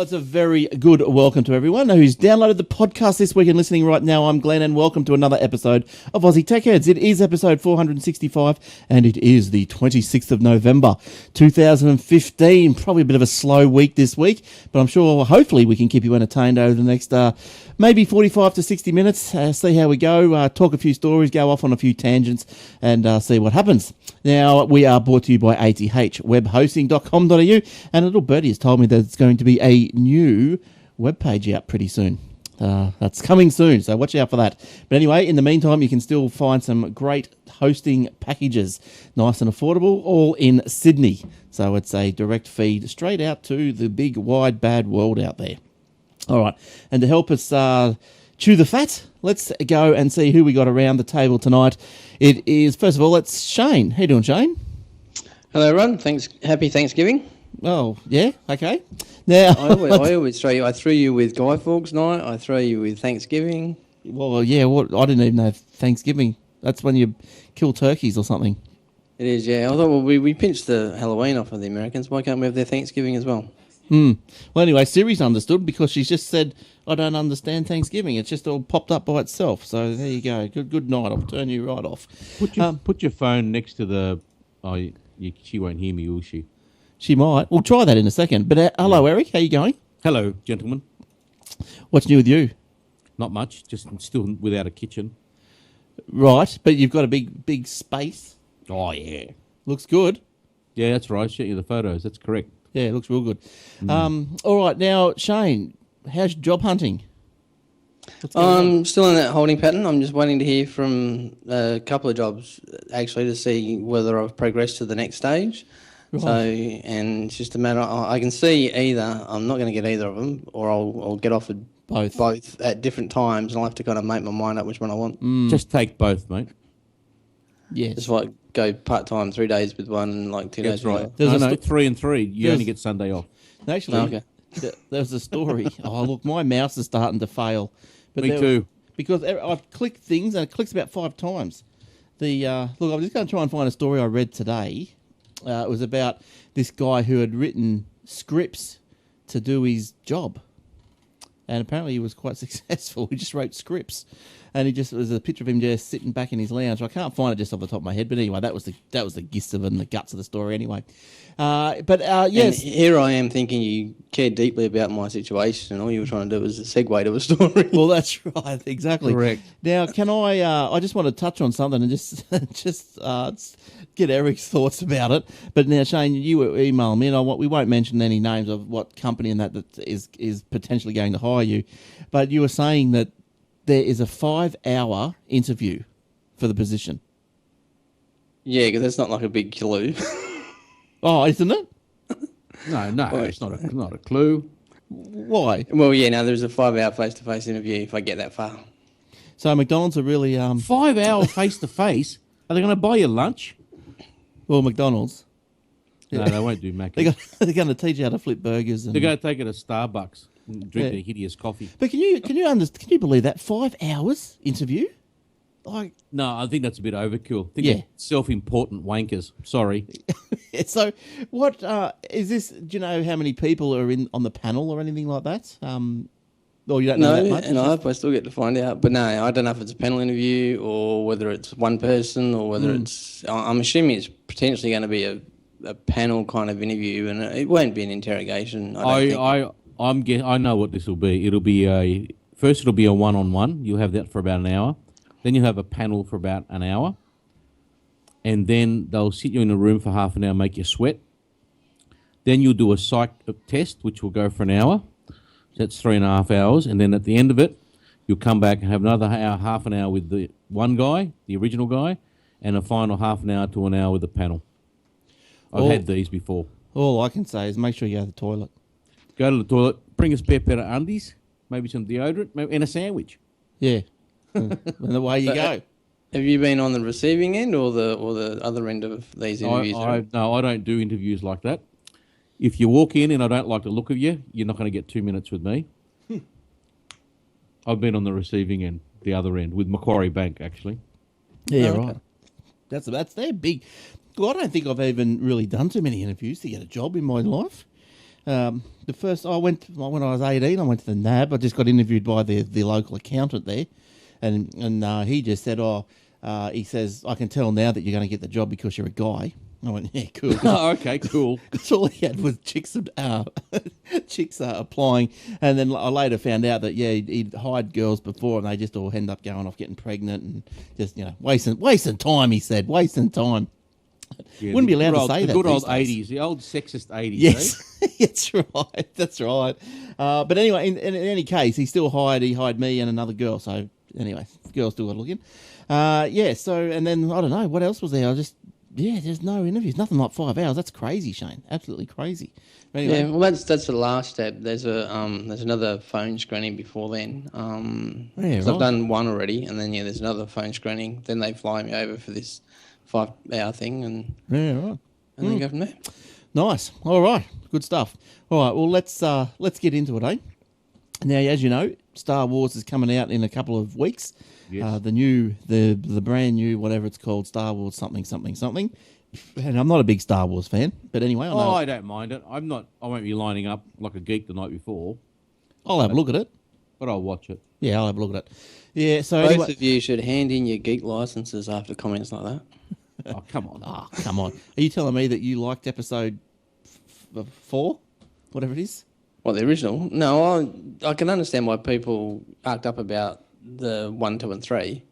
it's a very good welcome to everyone who's downloaded the podcast this week and listening right now. I'm Glenn, and welcome to another episode of Aussie Tech Heads. It is episode 465, and it is the 26th of November, 2015. Probably a bit of a slow week this week, but I'm sure, hopefully, we can keep you entertained over the next maybe 45 to 60 minutes. See how we go, talk a few stories, go off on a few tangents, and see what happens. Now, we are brought to you by athwebhosting.com.au, and a little birdie has told me that it's going to be a new webpage out pretty soon. That's coming soon, so watch out for that. But anyway, in the meantime, you can still find some great hosting packages, nice and affordable, all in Sydney. So it's a direct feed straight out to the big, wide, bad world out there. All right, and to help us chew the fat, let's go and see who we got around the table tonight. It is, first of all, it's Shane. How you doing, Shane? Hello, Ron. Thanks. Happy Thanksgiving. Oh, yeah? Okay. Now, I always throw you. I threw you with Guy Fawkes night. I throw you with Thanksgiving. Well, yeah, I didn't even know Thanksgiving. That's when you kill turkeys or something. It is, yeah. I thought, well, we pinched the Halloween off of the Americans. Why can't we have their Thanksgiving as well? Well, anyway, Siri's understood because she's just said, I don't understand Thanksgiving. It's just all popped up by itself. So there you go. Good night. I'll turn you right off. Put your phone next to the... she won't hear me, will she? She might. We'll try that in a second. But hello, Eric. How you going? Hello, gentlemen. What's new with you? Not much. Just still without a kitchen. Right, but you've got a big space. Oh, yeah. Looks good. Yeah, that's right. Show you the photos. That's correct. Yeah, it looks real good. All right, now, Shane, how's job hunting? I'm still in that holding pattern. I'm just waiting to hear from a couple of jobs, actually, to see whether I've progressed to the next stage. Right. So, and it's just a matter, I can see either, I'm not going to get either of them, or I'll get offered both at different times, and I'll have to kind of make my mind up which one I want. Just take both, mate. Yeah. Just like go part-time, 3 days with one, and like 2 days with the other. No, 3 and 3. You only get Sunday off. Actually, okay. There's a story. Oh, look, my mouse is starting to fail. But Me too. Because I've clicked things, and it clicks about 5 times. Look, I'm just going to try and find a story I read today. It was about this guy who had written scripts to do his job. And apparently he was quite successful. He just wrote scripts. And there's a picture of him just sitting back in his lounge. I can't find it just off the top of my head. But anyway, that was the gist of it and the guts of the story anyway. Yes. And here I am thinking you cared deeply about my situation, and all you were trying to do was a segue to a story. Well, that's right. Exactly. Correct. Now, can I just want to touch on something and just get Eric's thoughts about it. But now, Shane, you emailed me, and we won't mention any names of what company and that is potentially going to hire you. But you were saying that there is a 5-hour interview for the position. Yeah, because that's not like a big clue. Oh, isn't it? No, it's not a clue. Why? Well, yeah, no, there's a 5-hour face-to-face interview if I get that far. So McDonald's are really 5 hour face to face. Are they going to buy you lunch? Well, McDonald's. No, they won't do Mac. They're going to teach you how to flip burgers. They're going to take it to Starbucks and drink their hideous coffee. But can you believe that 5 hours interview? No, I think that's a bit overkill. I think self-important wankers. Sorry. So, what is this? Do you know how many people are on the panel or anything like that? Or you don't know that much? No, I hope I still get to find out. But no, I don't know if it's a panel interview or whether it's one person or whether it's... I'm assuming it's potentially going to be a panel kind of interview, and it won't be an interrogation. I know what this will be. It'll be a one-on-one. You'll have that for about an hour. Then you'll have a panel for about an hour. And then they'll sit you in a room for half an hour, make you sweat. Then you'll do a psych test, which will go for an hour. That's 3.5 hours. And then at the end of it, you'll come back and have another hour, half an hour with the one guy, the original guy, and a final half an hour to an hour with the panel. I've had these before. All I can say is make sure you go to the toilet. Go to the toilet, bring a spare pair of undies, maybe some deodorant, and a sandwich. Yeah. And away you go. Have you been on the receiving end or the other end of these interviews? No, I don't do interviews like that. If you walk in and I don't like the look of you, you're not going to get 2 minutes with me. I've been on the receiving end, the other end, with Macquarie Bank, actually. Yeah, right. That's their big... Well, I don't think I've even really done too many interviews to get a job in my life. The first I went when I was 18, I went to the NAB. I just got interviewed by the local accountant there, and he just said, he says, I can tell now that you're going to get the job because you're a guy. I went, yeah, cool. Oh, okay, cool. Because all he had was chicks applying, and then I later found out that he'd hired girls before, and they just all end up going off getting pregnant and just wasting time. He said, wasting time. Yeah, Wouldn't be allowed to say the that. good old these days. 80s, the old sexist 80s. Yes, that's right. That's right. But anyway, in any case, he hired me and another girl. So anyway, girls still got to look in. So, and then, I don't know, what else was there? There's no interviews. Nothing like 5 hours. That's crazy, Shane. Absolutely crazy. But anyway. Yeah, well, that's the last step. There's another phone screening before then. Right. I've done one already, and then there's another phone screening. Then they fly me over for this 5-hour thing, and right. And then go from there. Nice. All right. Good stuff. All right. Well, let's get into it, eh? Now, as you know, Star Wars is coming out in a couple of weeks. Yes. The brand new, whatever it's called, Star Wars something. And I'm not a big Star Wars fan, but anyway, I know. I don't mind it. I won't be lining up like a geek the night before. I'll have a look at it. But I'll watch it. Yeah, I'll have a look at it. Yeah, so Both anyway, of you should hand in your geek licenses after comments like that. Oh, come on. oh, come on. Are you telling me that you liked episode 4? Whatever it is? Well, the original? No, I can understand why people arced up about the 1, 2 and 3.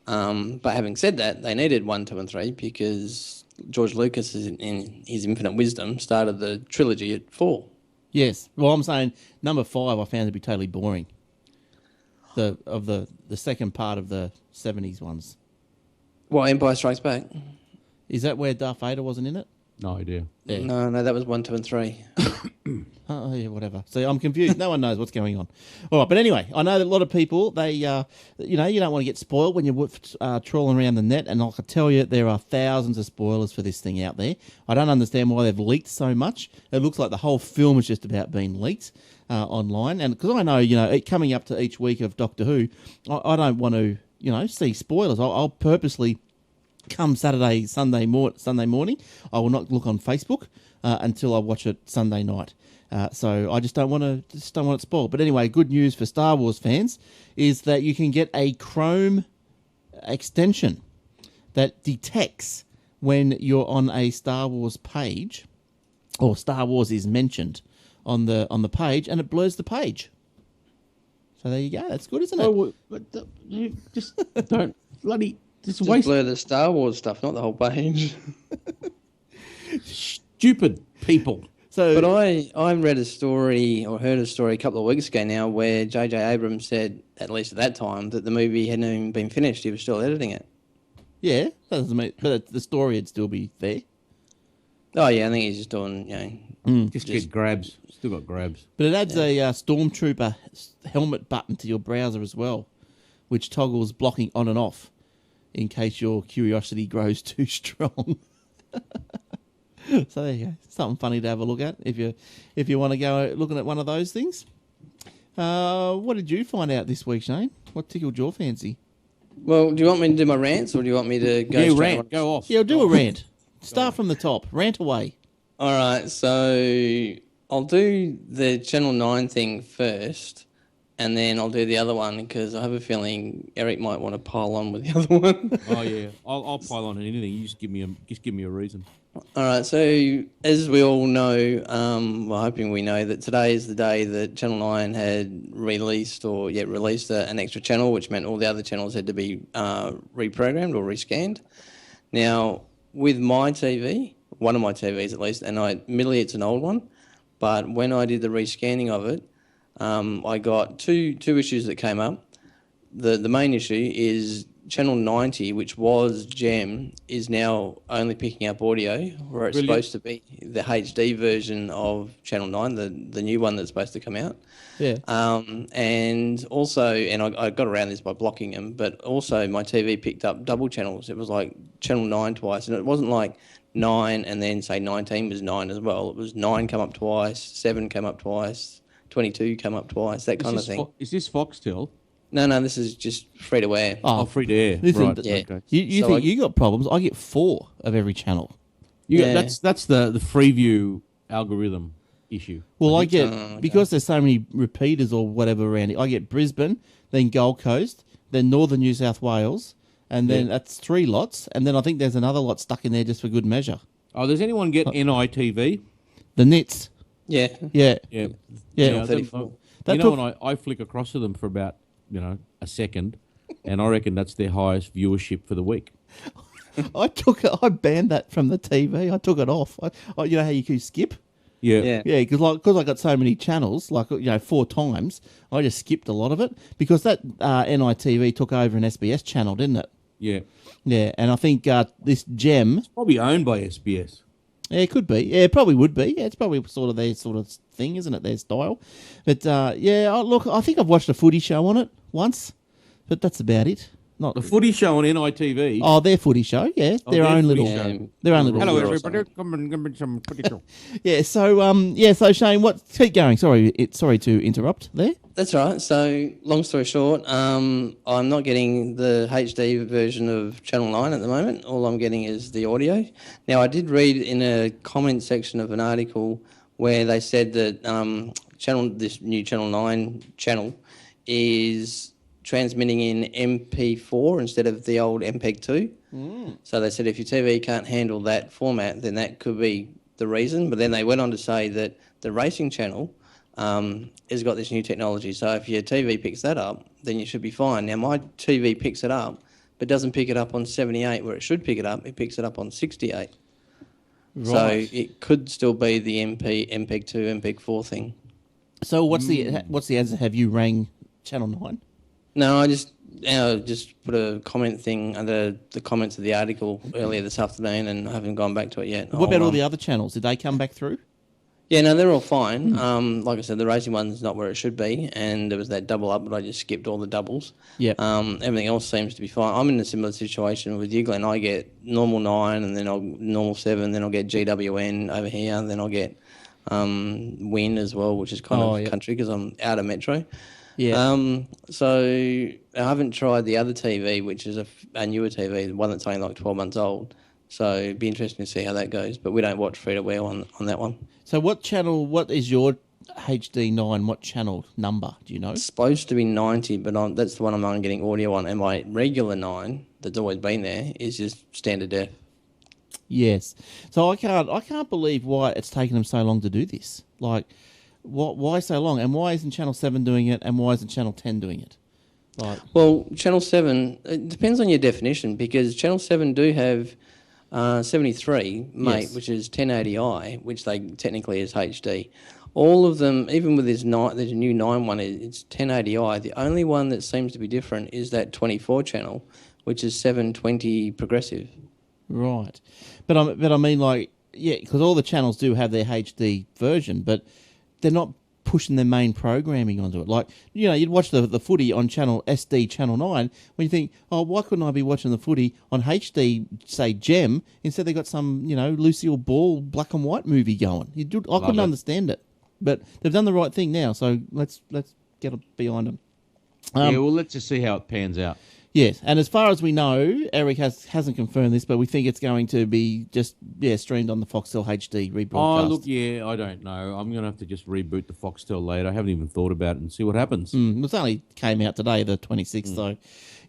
But having said that, they needed 1, 2 and 3 because George Lucas, in his infinite wisdom, started the trilogy at 4. Yes. Well, I'm saying number 5 I found to be totally boring. The second part of the 70s ones. Well, Empire Strikes Back? Is that where Darth Vader wasn't in it? No idea. Yeah. No, that was 1, 2 and 3. Oh, yeah, whatever. See, I'm confused. No one knows what's going on. All right, but anyway, I know that a lot of people, they, you don't want to get spoiled when you're trawling around the net, and I can tell you there are thousands of spoilers for this thing out there. I don't understand why they've leaked so much. It looks like the whole film is just about being leaked online, and because I know, coming up to each week of Doctor Who, I don't want to, see spoilers. I'll purposely come Sunday morning, I will not look on Facebook until I watch it Sunday night. So I just don't want it spoiled. But anyway, good news for Star Wars fans is that you can get a Chrome extension that detects when you're on a Star Wars page, or Star Wars is mentioned on the page, and it blurs the page. So there you go. That's good, isn't it? Oh, but you just don't bloody just Just blur the Star Wars stuff, not the whole page. stupid people. So, But I read a story or heard a story a couple of weeks ago now where J.J. Abrams said, at least at that time, that the movie hadn't even been finished. He was still editing it. yeah, that doesn't mean, but the story would still be there. Oh, yeah, I think he's just doing, Just get grabs. Still got grabs. But it adds a Stormtrooper helmet button to your browser as well, which toggles blocking on and off in case your curiosity grows too strong. So there you go. Something funny to have a look at if you want to go looking at one of those things. What did you find out this week, Shane? What tickled your fancy? Well, do you want me to do my rants or do you want me to go straight rant. on? Go off. Yeah, I'll do a rant. Start from the top. Rant away. All right, so I'll do the Channel 9 thing first, and then I'll do the other one because I have a feeling Eric might want to pile on with the other one. Oh yeah, I'll pile on anything. You just give me a reason. All right, so as we all know, well, hoping we know that today is the day that Channel 9 had released an extra channel, which meant all the other channels had to be reprogrammed or rescanned. Now, with my TV, one of my TVs at least, and admittedly it's an old one, but when I did the rescanning of it, I got two issues that came up. The main issue is Channel 90, which was GEM, is now only picking up audio, where it's supposed to be the HD version of Channel 9, the new one that's supposed to come out. Yeah. And also, I got around this by blocking them, but also my TV picked up double channels. It was like Channel 9 twice, and it wasn't like 9 and then say 19 was 9 as well. It was 9 come up twice, 7 come up twice, 22 come up twice, that kind of thing. Is this Foxtel? No, this is just free to wear. Oh, free to air. Listen, Right. Yeah. Okay. You So think you got problems? I get 4 of every channel. You got, Yeah. that's the Freeview algorithm. issue. Well, I get okay. because there's so many repeaters or whatever around it. I get Brisbane, then Gold Coast, then Northern New South Wales, and then that's 3 lots, and then I think there's another lot stuck in there just for good measure. Oh, does anyone get NITV? The Nits, Yeah. yeah, Yeah. yeah. 34. That you know, took- when I flick across to them for about, a second, and I reckon that's their highest viewership for the week. I banned that from the TV. I took it off. You know how you can skip? Yeah. Yeah. Yeah, because I got so many channels, 4 times, I just skipped a lot of it because that NITV took over an SBS channel, didn't it? Yeah. Yeah, and I think this Gem, Probably owned by SBS. yeah, it could be. Yeah, it probably would be. Yeah, it's probably sort of their sort of thing, isn't it? Their style. But look, I think I've watched a footy show on it once, but that's about it. Not The footy show on NITV. oh, their footy show. Yeah, their their own footy little, show. their own little. Hello, Or everybody. Come and give me some footy show. Yeah. So Shane, keep going. Sorry to interrupt there. That's right. So, long story short, I'm not getting the HD version of Channel 9 at the moment. All I'm getting is the audio. Now, I did read in a comment section of an article where they said that this new Channel 9 channel is transmitting in MP4 instead of the old MPEG-2. So they said if your TV can't handle that format, then that could be the reason. But then they went on to say that the racing channel has got this new technology. So if your TV picks that up, then you should be fine. Now, my TV picks it up, but doesn't pick it up on 78 where it should pick it up. It picks it up on 68. So Right. it could still be the MPEG-2, MPEG-4 thing. So what's the answer? Have you rang Channel 9? No, I just put a comment thing under the comments of the article earlier this afternoon, and I haven't gone back to it yet. What about all the other channels? Did they come back through? Yeah, no, they're all fine. Like I said, the racing one's not where it should be, and there was that double up, but I just skipped all the doubles. Yep. Everything else seems to be fine. I'm in a similar situation with you, Glenn. I get normal 9, and then I'll normal 7, then I'll get GWN over here, and then I'll get Win as well, which is kind of yep. country because I'm out of Metro. Yeah. So I haven't tried the other TV, which is a newer TV, the one that's only like 12 months old. So it'd be interesting to see how that goes. But we don't watch free to wear on that one. So what is your HD9? What channel number? Do you know? It's supposed to be 90, but that's the one I'm only getting audio on. And my regular 9, that's always been there, is just standard def. Yes. So I can't believe why it's taken them so long to do this. Like, why so long? And why isn't Channel 7 doing it? And why isn't Channel 10 doing it? Like, Well, Channel 7, it depends on your definition, because Channel 7 do have 73, mate, Yes. which is 1080i, which they technically is HD. All of them, even with there's a new 9 one, it's 1080i. The only one that seems to be different is that 24 channel, which is 720 progressive. right. But I mean, like, yeah, because all the channels do have their HD version, but they're not pushing their main programming onto it. Like, you'd watch the footy on SD Channel 9 when you think, oh, why couldn't I be watching the footy on HD, say, Gem, instead they got some, Lucille Ball black and white movie going. I couldn't understand it. But they've done the right thing now, so let's get behind them. Yeah, well, let's just see how it pans out. Yes, and as far as we know, Eric hasn't confirmed this, but we think it's going to be just streamed on the Foxtel HD rebroadcast. Oh, look, yeah, I don't know. I'm going to have to just reboot the Foxtel later. I haven't even thought about it and see what happens. It only came out today, the 26th, so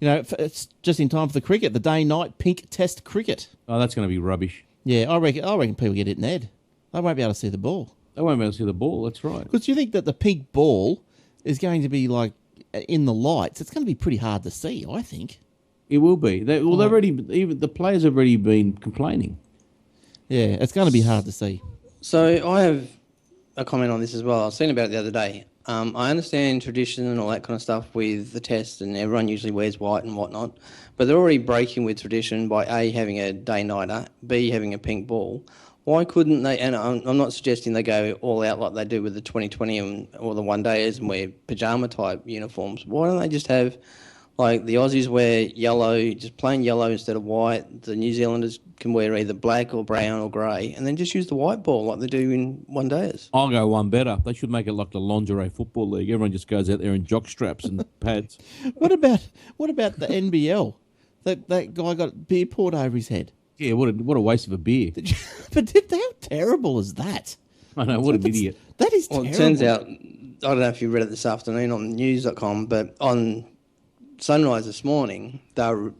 it's just in time for the cricket, the day-night pink test cricket. Oh, that's going to be rubbish. Yeah, I reckon people get it in Ed. They won't be able to see the ball. They won't be able to see the ball. That's right. Because you think that the pink ball is going to be like in the lights? It's going to be pretty hard to see, I think. It will be. They've already, even the players have already been complaining. Yeah, it's going to be hard to see. So I have a comment on this as well. I was thinking about it the other day. I understand tradition and all that kind of stuff with the test, and everyone usually wears white and whatnot, but they're already breaking with tradition by A, having a day-nighter, B, having a pink ball. Why couldn't they, and I'm not suggesting they go all out like they do with the 2020 or the one-dayers and wear pyjama-type uniforms. Why don't they just have, like, the Aussies wear yellow, just plain yellow instead of white. The New Zealanders can wear either black or brown or grey, and then just use the white ball like they do in one-dayers. I'll go one better. They should make it like the lingerie football league. Everyone just goes out there in jock straps and pads. What about the NBL? That guy got beer poured over his head. Yeah, what a waste of a beer. But how terrible is that? I know, what an idiot. That is Well, terrible. it turns out, I don't know if you read it this afternoon on news.com, but on Sunrise this morning, they were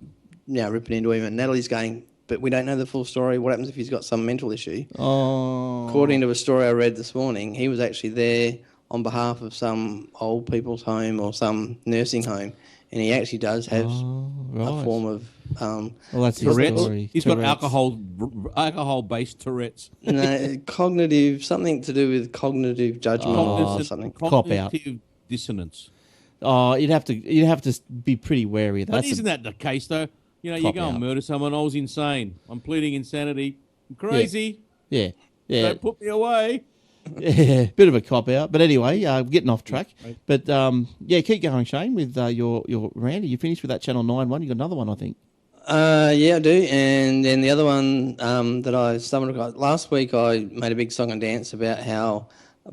ripping into him, and Natalie's going, but we don't know the full story. What happens if he's got some mental issue? Oh. According to a story I read this morning, he was actually there on behalf of some old people's home or some nursing home, and he actually does have a form of Well, that's his Tourette's. story. He's got Tourette's. alcohol-based Tourette's. cognitive, something to do with cognitive judgment or something. Cop out. Cognitive dissonance. Oh, you'd have to be pretty wary of that. But That's isn't that the case, though? You know, you Cop go and out. murder someone. I was insane. I'm pleading insanity. I'm crazy. Yeah. Don't put me away. Yeah, bit of a cop out. But anyway, getting off track. But keep going, Shane, with your rant. You finished with that Channel 9 one. You got another one, I think. Yeah, I do. And then the other one that I stumbled across last week, I made a big song and dance about how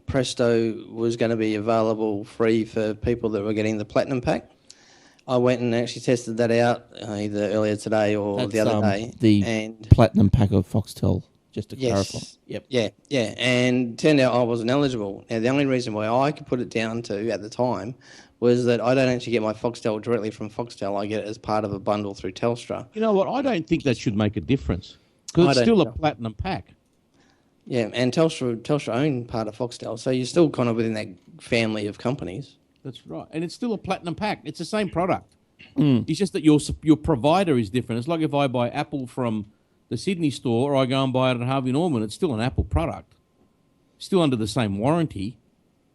Presto was going to be available free for people that were getting the Platinum Pack. I went and actually tested that out either earlier today or That's, the other day. The and Platinum Pack of Foxtel, just to Yes. clarify. Yep. Yeah. And turned out I wasn't eligible. Now, the only reason why I could put it down to at the time was that I don't actually get my Foxtel directly from Foxtel. I get it as part of a bundle through Telstra. You know what? I don't think that should make a difference. I Because it's don't still a either. platinum pack. Yeah, and Telstra own part of Foxtel, so you're still kind of within that family of companies. That's right. And it's still a platinum pack. It's the same product. It's just that your provider is different. It's like if I buy Apple from the Sydney store or I go and buy it at Harvey Norman, it's still an Apple product. Still under the same warranty.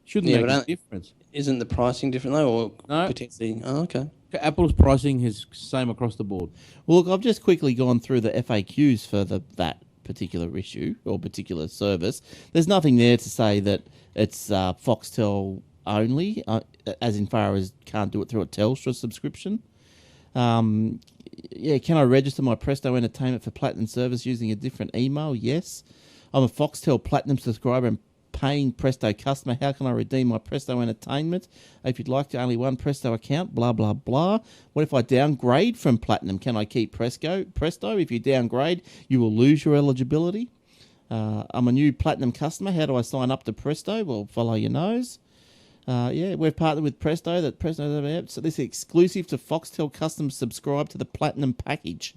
Shouldn't make a difference. Isn't the pricing different though, or No. potentially? Oh, okay. Apple's pricing is same across the board. Well, look, I've just quickly gone through the FAQs for that particular issue or particular service. There's nothing there to say that it's Foxtel only, as in far as can't do it through a Telstra subscription. Can I register my Presto Entertainment for Platinum service using a different email? Yes. I'm a Foxtel Platinum subscriber and paying Presto customer. How can I redeem my Presto Entertainment? If you'd like to, only one Presto account, blah, blah, blah. What if I downgrade from Platinum? Can I keep Presto? If you downgrade, you will lose your eligibility. I'm a new Platinum customer. How do I sign up to Presto? Well, follow your nose. We've partnered with Presto. So this is exclusive to Foxtel customers subscribe to the Platinum package.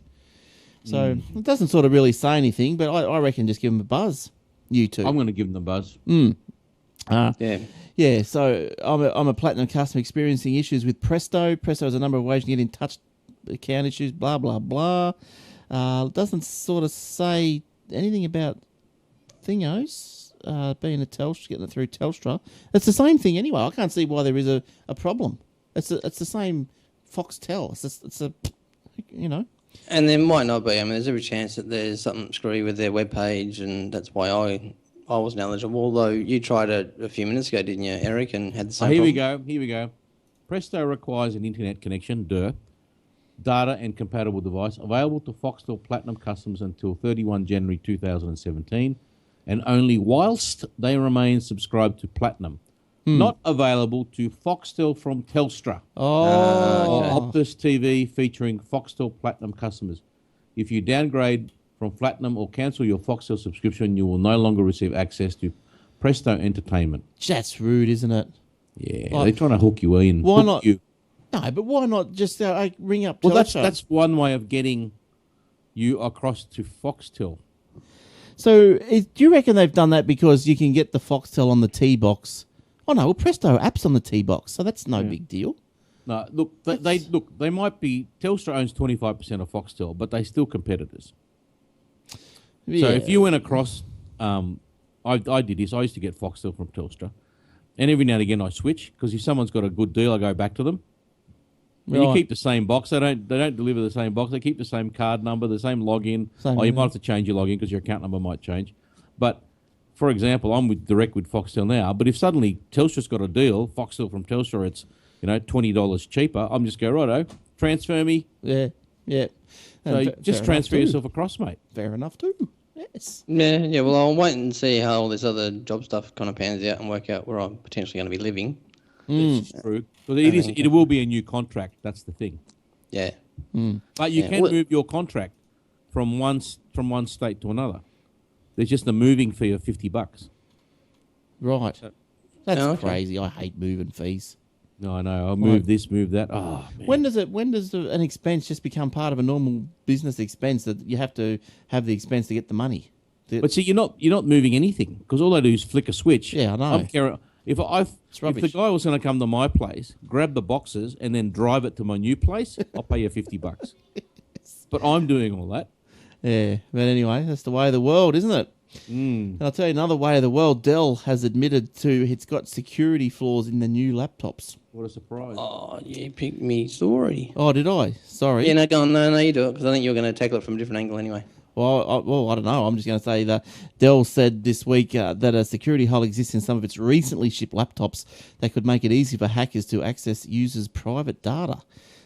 So it doesn't sort of really say anything, but I reckon just give them a buzz. You two. I'm going to give them the buzz. Yeah, so I'm a Platinum customer experiencing issues with Presto. Presto has a number of ways to get in touch, account issues, blah, blah, blah. It doesn't sort of say anything about Thingos being a Telstra, getting it through Telstra. It's the same thing anyway. I can't see why there is a problem. It's the same Foxtel. It's a And there might not be. I mean, there's every chance that there's something screwy with their webpage, and that's why I wasn't eligible. Although you tried it a few minutes ago, didn't you, Eric, and had the same Here problem? we go. Presto requires an internet connection, data and compatible device, available to Foxtel Platinum customers until 31 January 2017, and only whilst they remain subscribed to Platinum. Not available to Foxtel from Telstra. Or Optus TV featuring Foxtel Platinum customers. If you downgrade from Platinum or cancel your Foxtel subscription, you will no longer receive access to Presto Entertainment. That's rude, isn't it? Yeah, they're trying to hook you in. Why not? You. No, but why not just ring up Telstra? Well, that's one way of getting you across to Foxtel. So do you reckon they've done that because you can get the Foxtel on the T-Box? Oh no, well Presto app's on the T-Box, so that's no big deal. No, look, they might be. Telstra owns 25% of Foxtel, but they're still competitors. Yeah. So if you went across, I did this. I used to get Foxtel from Telstra, and every now and again I switch because if someone's got a good deal, I go back to them. And you keep the same box. They don't deliver the same box. They keep the same card number, the same login. You might have to change your login because your account number might change. But for example, I'm direct with Foxtel now. But if suddenly Telstra's got a deal, Foxtel from Telstra, it's $20 cheaper. I'm just go righto, transfer me. Yeah. So just transfer yourself across, mate. Fair enough too. Yes. Yeah. Well, I'll wait and see how all this other job stuff kind of pans out and work out where I'm potentially going to be living. It's true. But it will be a new contract. That's the thing. Yeah. But you can move your contract from one state to another. There's just a moving fee of $50. Right. That's Oh, okay. crazy. I hate moving fees. No, I know. I'll move this, move that. Oh, man. When does an expense just become part of a normal business expense that you have to have the expense to get the money? But see, you're not moving anything because all I do is flick a switch. Yeah, I know. If the guy was going to come to my place, grab the boxes, and then drive it to my new place, I'll pay you $50. But I'm doing all that. Yeah, but anyway, that's the way of the world, isn't it? And I'll tell you another way of the world. Dell has admitted to it's got security flaws in the new laptops. What a surprise! Oh, you picked me story. Oh, did I? Sorry. Yeah, no, go on. No, you do it because I think you're going to tackle it from a different angle anyway. Well, I don't know. I'm just going to say that Dell said this week that a security hole exists in some of its recently shipped laptops that could make it easy for hackers to access users' private data.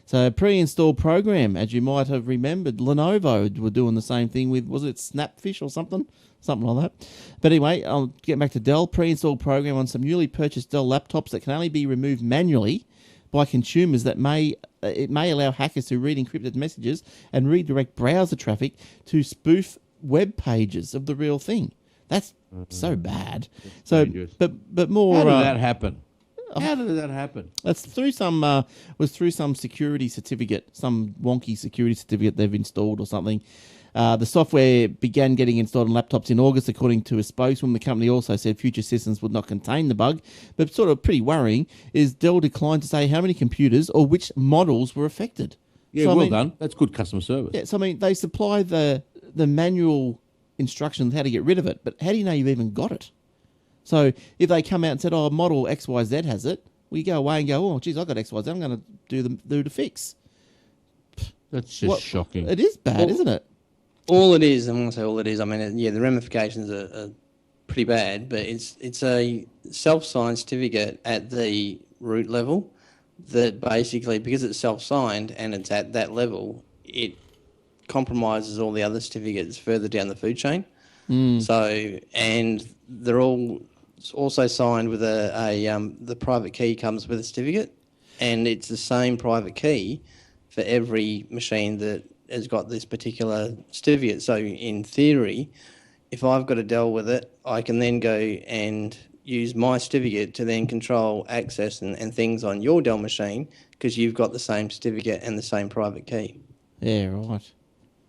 So a pre-installed program, as you might have remembered, Lenovo were doing the same thing with, was it Snapfish or something? Something like that. But anyway, I'll get back to Dell. Pre-installed program on some newly purchased Dell laptops that can only be removed manually by consumers that may allow hackers to read encrypted messages and redirect browser traffic to spoof web pages of the real thing. That's so bad. So, dangerous. but more. How did that happen? How did that happen? That's through some security certificate, some wonky security certificate they've installed or something. The software began getting installed on laptops in August, according to a spokeswoman. The company also said future systems would not contain the bug. But sort of pretty worrying is Dell declined to say how many computers or which models were affected. Yeah, So, well done. That's good customer service. Yeah, so I mean, they supply the manual instructions how to get rid of it, but how do you know you've even got it? So if they come out and said, "Oh, model XYZ has it," we go away and go, "Oh, geez, I got XYZ. I'm going to do the fix." That's just shocking. It is bad, isn't it? All it is, I'm going to say all it is. I mean, yeah, the ramifications are pretty bad, but it's a self-signed certificate at the root level that basically, because it's self-signed and it's at that level, it compromises all the other certificates further down the food chain. So, and they're all also signed with the private key comes with a certificate, and it's the same private key for every machine that has got this particular certificate. So in theory, if I've got a Dell with it, I can then go and use my certificate to then control access and things on your Dell machine because you've got the same certificate and the same private key. Yeah, right.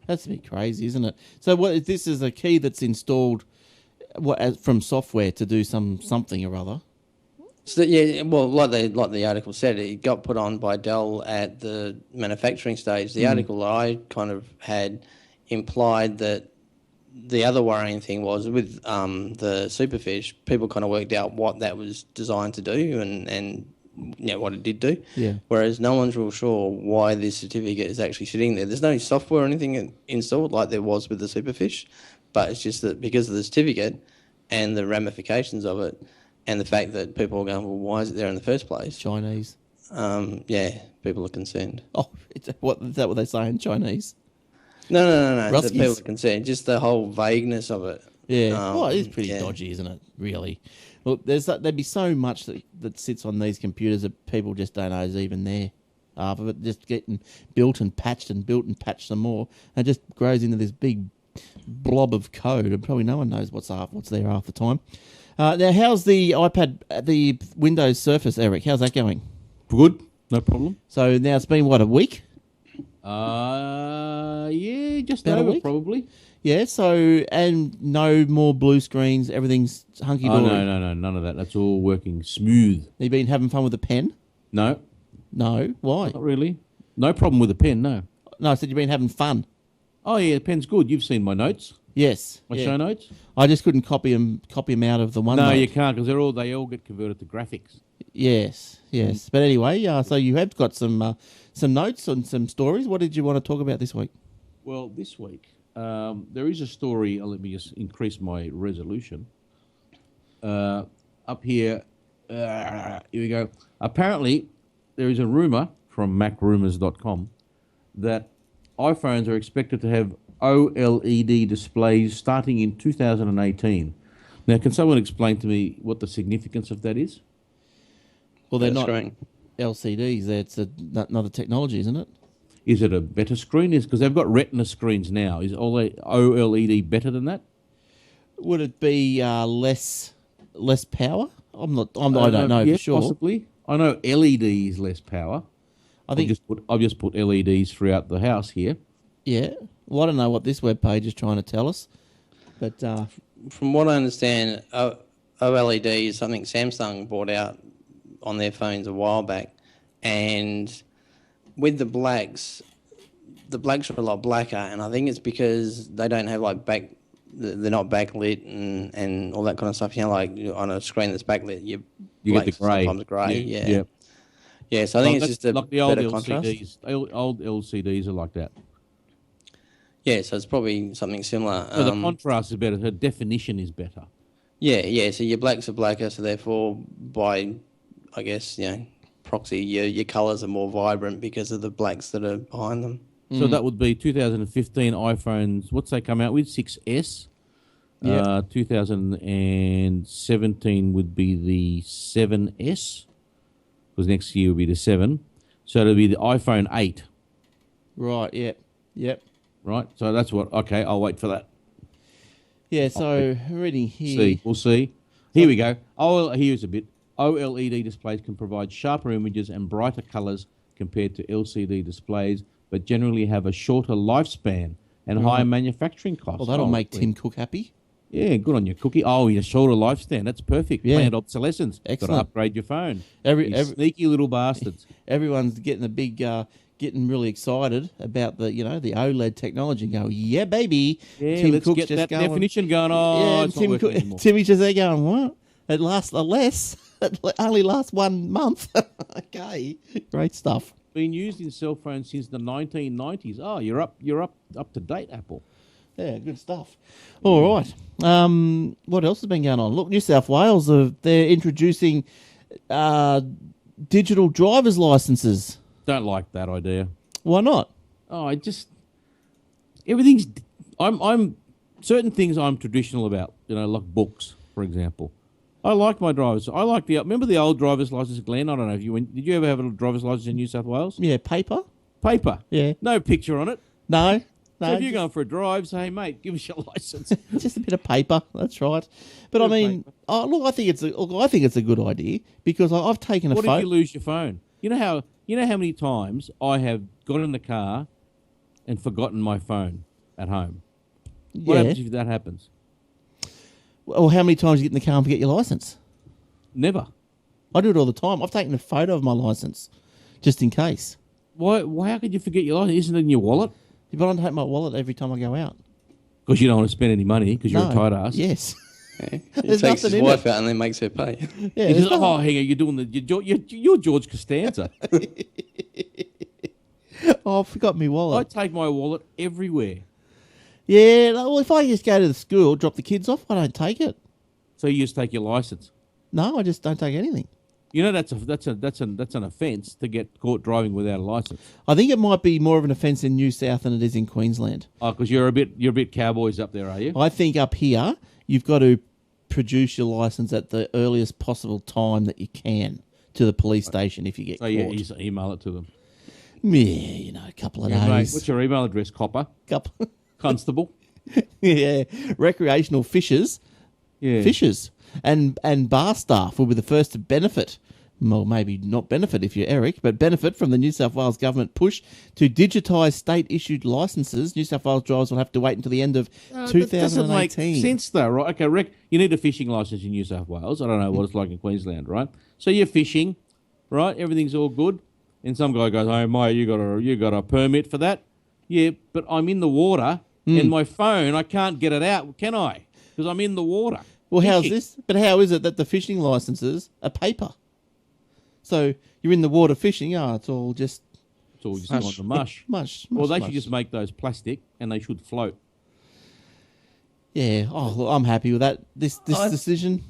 That's a bit crazy, isn't it? So what? This is a key that's installed from software to do something or other. So yeah, well, like the article said, it got put on by Dell at the manufacturing stage. The article I kind of had implied that the other worrying thing was with the Superfish, people kind of worked out what that was designed to do and what it did do. Yeah. Whereas no one's real sure why this certificate is actually sitting there. There's no software or anything installed like there was with the Superfish, but it's just that because of the certificate and the ramifications of it, and the fact that people are going, well, why is it there in the first place? Chinese. Yeah, people are concerned. Oh, is that what they're saying? Chinese? No. Ruskies. That people are concerned. Just the whole vagueness of it. Yeah. Well, it is pretty dodgy, isn't it? Really. Well, there'd be so much that sits on these computers that people just don't know is even there. Half of it just getting built and patched some more, and it just grows into this big blob of code, and probably no one knows what's there half the time. Now, how's the iPad, the Windows Surface, Eric? How's that going? Good, no problem. So now it's been, what, a week? Yeah, just About a over week? probably. Yeah, so, and no more blue screens, everything's hunky-dory. Oh, no, none of that. That's all working smooth. You been having fun with the pen? No, No, why? not really. No problem with the pen, no. No, I said you've been having fun. Oh, yeah, the pen's good. You've seen my notes, Yes. my yeah. show notes. I just couldn't copy them out of the OneNote. No, you can't because they all get converted to graphics. Yes. But anyway, so you have got some notes and some stories. What did you want to talk about this week? Well, this week, there is a story. Let me just increase my resolution. Up here, here we go. Apparently, there is a rumor from macrumors.com that iPhones are expected to have OLED displays starting in 2018. Now, can someone explain to me what the significance of that is? Well, they're not Screen. LCDs. It's another technology, isn't it? Is it a better screen? Is because they've got Retina screens now. Is OLED better than that? Would it be less less power? I don't know yeah, for sure. Possibly. I know LED is less power. I think I've just put LEDs throughout the house here. yeah. Well, I don't know what this webpage is trying to tell us, but From what I understand, OLED is something Samsung brought out on their phones a while back, and with the blacks are a lot blacker, and I think it's because they don't have they're not backlit and all that kind of stuff. You know, like on a screen that's backlit, You get the grey. sometimes grey. Yeah. Yeah, so I think it's just a like the old better LCDs. contrast. Old LCDs are like that. Yeah, so it's probably something similar. So the contrast is better. The definition is better. Yeah. So your blacks are blacker, so therefore, by I guess proxy, your colours are more vibrant because of the blacks that are behind them. So that would be 2015 iPhones. What's they come out with? 6S. Yeah. 2017 would be the 7S. Because next year will be the 7. So it'll be the iPhone 8. right, yep. Right? So that's what... Okay, I'll wait for that. Yeah, so reading here. See, we'll see. Here we go. Here's a bit. OLED displays can provide sharper images and brighter colours compared to LCD displays, but generally have a shorter lifespan and higher manufacturing costs. Well, that'll make Tim Cook happy. Yeah, good on your cookie. Oh, your shorter lifespan. That's perfect. Yeah. Planned obsolescence. Got Excellent. to upgrade your phone. Every Sneaky little bastards. everyone's getting a big, getting really excited about the the OLED technology. And go, yeah, baby. Yeah, Tim let's Cook's get just that going, definition going. Oh, yeah, it's not working anymore. Timmy's just there going, what? It lasts less. It only lasts 1 month. Okay, great stuff. Been used in cell phones since the 1990s. Oh, you're up to date, Apple. Yeah, good stuff. All right. What else has been going on? Look, New South Wales, they're introducing digital driver's licenses. Don't like that idea. Why not? Oh, everything's. I'm certain things I'm traditional about. Like books, for example. I like my driver's. Remember the old driver's license, Glenn? I don't know if you went. Did you ever have a driver's license in New South Wales? Yeah, paper. Paper. Yeah. No picture on it. No. So if you're going for a drive, say, hey, mate, give us your license. Just a bit of paper. That's right. But I mean, I think it's a good idea because I've taken a What photo. if you lose your phone? You know how many times I have got in the car and forgotten my phone at home. What happens if that happens? Well, how many times you get in the car and forget your license? Never. I do it all the time. I've taken a photo of my license just in case. Why? How could you forget your license? Isn't it in your wallet? But I don't take my wallet every time I go out. Because you don't want to spend any money because you're a tight ass. Yes. He There's takes his nothing in wife it. out and then makes her pay. Yeah, He there's says, oh, nothing- hang on, you're doing you're George Costanza. Oh, I forgot my I wallet. take my wallet everywhere. Yeah, well, if I just go to the school, drop the kids off, I don't take it. So you just take your license. No, I just don't take anything. That's an offence to get caught driving without a license. I think it might be more of an offence in New South than it is in Queensland. Oh, because you're a bit cowboys up there, are you? I think up here, you've got to produce your license at the earliest possible time that you can to the police station if you get So caught. you just email it to them. Yeah, a couple of Yeah, mate, days. what's your email address, copper? Couple. Constable? Yeah, recreational fishers. Yeah. Fishers and bar staff will be the first to benefit. Well, maybe not benefit if you're Eric, but benefit from the New South Wales government push to digitise state-issued licences. New South Wales drivers will have to wait until the end of That 2018. doesn't make sense, though, right? Okay, you need a fishing license in New South Wales. I don't know what it's like in Queensland, right? So you're fishing, right? Everything's all good, and some guy goes, "Hey, mate, you got a permit for that?" Yeah, but I'm in the water, and my phone, I can't get it out, can I? Because I'm in the water. Well, how's fishing. this? But how is it that the fishing licences are paper? So you're in the water fishing. It's all just It's all just on the mush. mush. Well, they mush. should just make those plastic, and they should float. Yeah. Oh, look, I'm happy with that. This decision.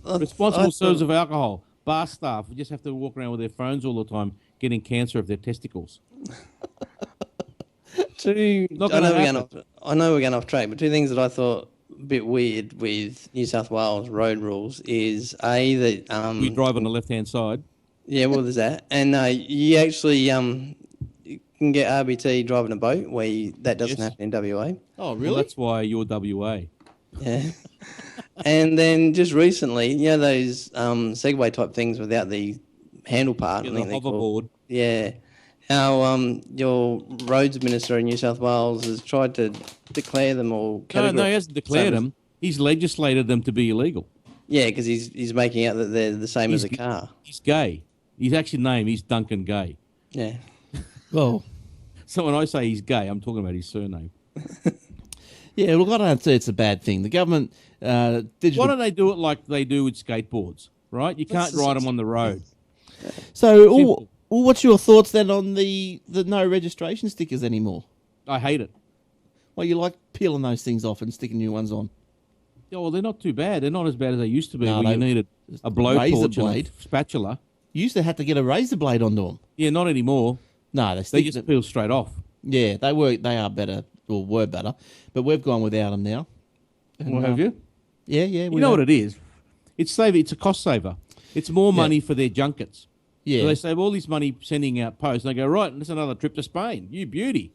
Responsible serves of alcohol. Bar staff just have to walk around with their phones all the time, getting cancer of their testicles. I Not gonna happen. know we're going off track, but two things that I thought a bit weird with New South Wales road rules is that You drive on the left-hand side. yeah, well, there's that, and you actually you can get RBT driving a boat that doesn't Yes. happen in WA. Oh, Well, that's why you're WA. Yeah. And then just recently, those Segway type things without the handle part. Yeah, I think the they're called. hoverboard. Yeah. How your roads minister in New South Wales has tried to declare them all No, he hasn't declared them. He's legislated them to be illegal. Yeah, because he's making out that they're the same as a He's car. He's gay. He's actually named. He's Duncan Gay. Yeah. Well, So when I say he's gay, I'm talking about his surname. yeah, look, I don't say it's a bad thing. The government, digital. Why don't they do it like they do with skateboards? Right? You can't ride them on the road. So, Simple. what's your thoughts then on the no registration stickers anymore? I hate it. Well, you like peeling those things off and sticking new ones on. Yeah, well, they're not too bad. They're not as bad as they used to be. No, where you needed a blowtorch and blade. a spatula. You used to have to get a razor blade onto them. Yeah, not anymore. No, they They stick. just peel straight off. Yeah, they were. They are better, or were better, but we've gone without them now. Well, have you? Yeah, yeah. You know what it is? It's a cost saver. It's more money for their junkets. Yeah, So they save all this money sending out posts. And they go, right, that's another trip to Spain. You beauty.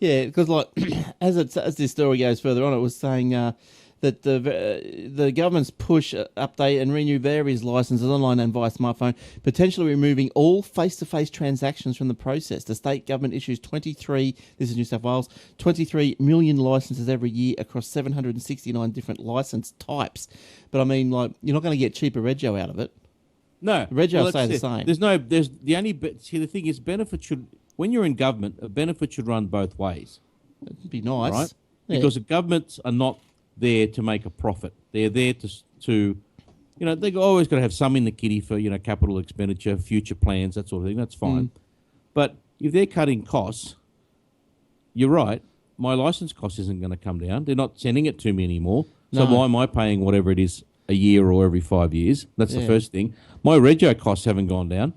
yeah. Because like as this story goes further on, it was saying that the government's push, update, and renew various licenses online and via smartphone, potentially removing all face-to-face transactions from the process. The state government issues 23. This is New South Wales. 23 million licenses every year across 769 different license types. But I mean, like, you're not going to get cheaper rego out of it. No. Rego that's stay the it. same. See, the thing is, when you're in government, a benefit should run both ways. It'd be nice, right? Yeah. Because the governments are not there to make a profit. They're there to they've always got to have some in the kitty for, capital expenditure, future plans, that sort of thing. That's fine. But if they're cutting costs, you're right, my license cost isn't going to come down. They're not sending it to me anymore. So No. why am I paying whatever it is a year or every 5 years? That's the first thing. My rego costs haven't gone down.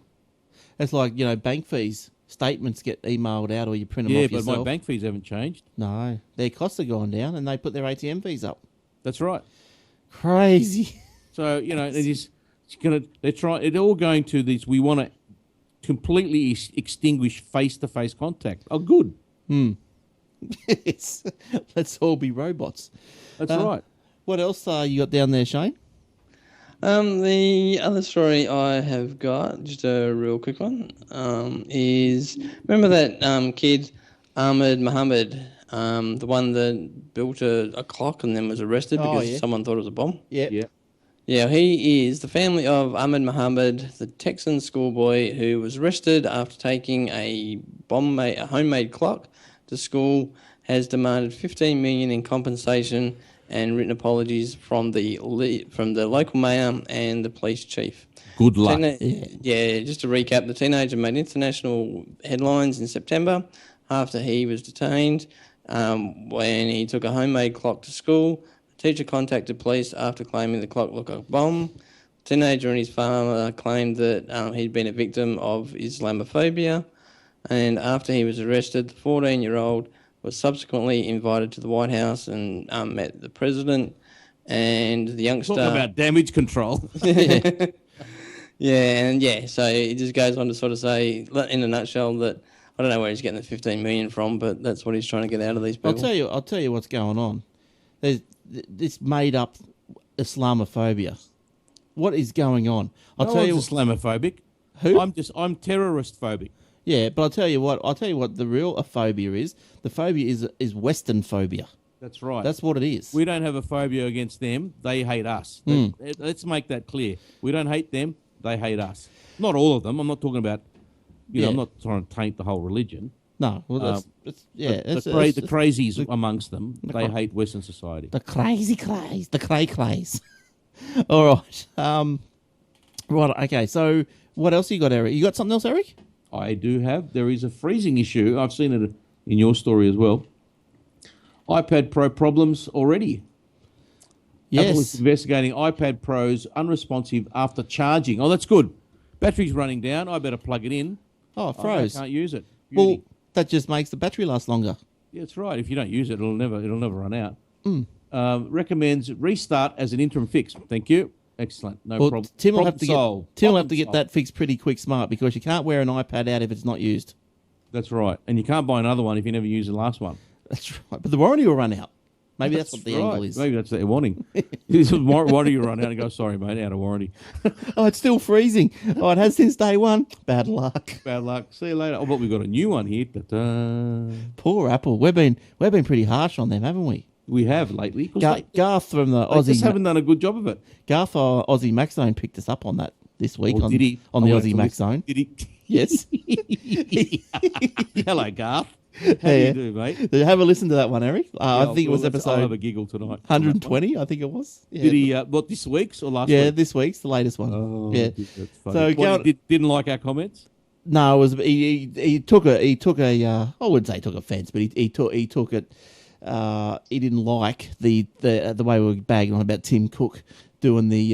It's like, bank fees. Statements get emailed out or you print them Yeah, off but yourself. my bank fees haven't changed. No, their costs are going down and they put their ATM fees up. That's right. Crazy. So, they're all going to these, we want to completely extinguish face-to-face contact. Oh, good. Yes. Let's all be robots. That's right. What else you got down there, Shane? The other story I have got, just a real quick one, is remember that kid, Ahmed Mohamed, the one that built a clock and then was arrested because someone thought it was a bomb? Yeah. Yeah. Yeah, he is the family of Ahmed Mohamed, the Texan schoolboy who was arrested after taking a homemade clock to school, has demanded $15 million in compensation and written apologies from the local mayor and the police chief. Good luck. Just to recap, the teenager made international headlines in September after he was detained when he took a homemade clock to school. The teacher contacted police after claiming the clock looked like a bomb. The teenager and his father claimed that he'd been a victim of Islamophobia, and after he was arrested, the 14-year-old was subsequently invited to the White House and met the president and the youngster. Talk about damage control. So it just goes on to sort of say, in a nutshell, that I don't know where he's getting the 15 million from, but that's what he's trying to get out of these people. I'll tell you what's going on. There's this made up Islamophobia. What is going on? I'll tell you Islamophobic. Who? I'm terrorist phobic. Yeah, but I'll tell you what the real phobia is. The phobia is Western phobia. That's right. That's what it is. We don't have a phobia against them. They hate us. Let's make that clear. We don't hate them. They hate us. Not all of them. I'm not talking about, I'm not trying to taint the whole religion. No, well, the crazies amongst them, they hate Western society. The crazy clays, the clays. All right. Right, okay, so what else you got, Eric? You got something else, Eric? I do have. There is a freezing issue. I've seen it in your story as well. iPad Pro problems already. Yes. Apple is investigating iPad Pros unresponsive after charging. Oh, that's good. Battery's running down. I better plug it in. Oh, it froze. I can't use it. Well, Beauty. that just makes the battery last longer. Yeah, that's right. If you don't use it, it'll never run out. Recommends restart as an interim fix. Thank you. Excellent. No problem. Tim will have to get solved. that fixed pretty quick, smart, because you can't wear an iPad out if it's not used. That's right. And you can't buy another one if you never use the last one. That's right. But the warranty will run out. Maybe that's what the angle is. Maybe that's what they're wanting. This is warranty you run out and go, sorry, mate, out of warranty. Oh, it's still freezing. Oh, it has since day one. Bad luck. Bad luck. See you later. Oh, but we've got a new one here. Poor Apple. We've been pretty harsh on them, haven't we? We have lately. Garth from the They Aussie. just haven't done a good job of it. Garth, Aussie Mac Zone, picked us up on that this week Or did he? on the I went Aussie to Mac listen. Zone. Did he? Yes. Hello, Garth. How do you do, mate? Have a listen to that one, Eric. I think it was I'll have episode a giggle tonight. 120, I think it was. Yeah. Did he? What, this week's or last week? Yeah, this week's the latest one. Oh, yeah. that's funny. So What, didn't like our comments? No, it was he took a I wouldn't say he took offence, but he took it. He didn't like the way we were bagging on about Tim Cook doing the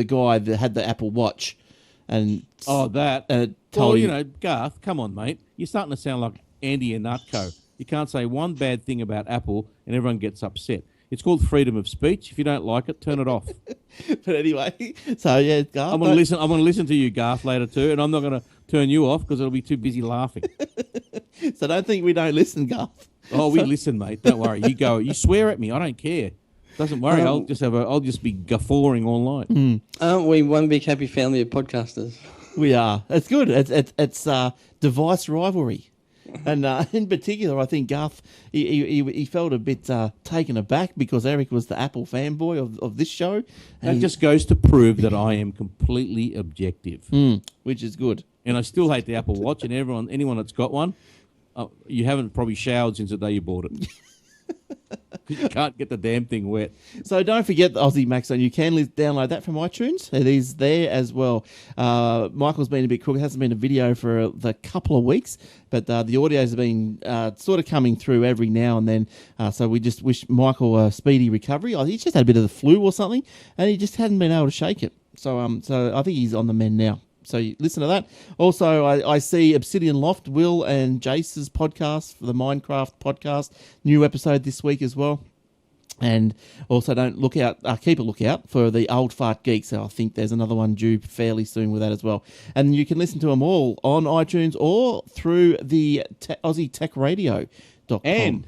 guy that had the Apple Watch and That. told him, Garth, come on, mate. You're starting to sound like Andy Ihnatko. You can't say one bad thing about Apple and everyone gets upset. It's called freedom of speech. If you don't like it, turn it off. But anyway, so yeah, Garth. I'm going to listen to you, Garth, later too, and I'm not going to turn you off because it'll be too busy laughing. So don't think we don't listen, Garth. Oh, we listen, mate. Don't worry. You go. You swear at me. I don't care. Doesn't worry. I'll just be guffawing all night. Aren't we one big happy family of podcasters? We are. It's good. It's device rivalry. And in particular, I think Garth, he felt a bit taken aback because Eric was the Apple fanboy of this show. That just goes to prove that I am completely objective. Which is good. And I still hate the Apple Watch, and anyone that's got one, you haven't probably showered since the day you bought it. You can't get the damn thing wet. So don't forget the Aussie Mac Zone. You can download that from iTunes. It is there as well. Michael's been a bit crook. It hasn't been a video for the couple of weeks, but the audios have been sort of coming through every now and then. So we just wish Michael a speedy recovery. He just had a bit of the flu or something, and he just hadn't been able to shake it. So I think he's on the mend now. So you listen to that. Also, I see Obsidian Loft, Will and Jace's podcast for the Minecraft podcast. New episode this week as well. And also keep a lookout for the Old Fart Geek. So I think there's another one due fairly soon with that as well. And you can listen to them all on iTunes or through the AussieTechRadio.com. And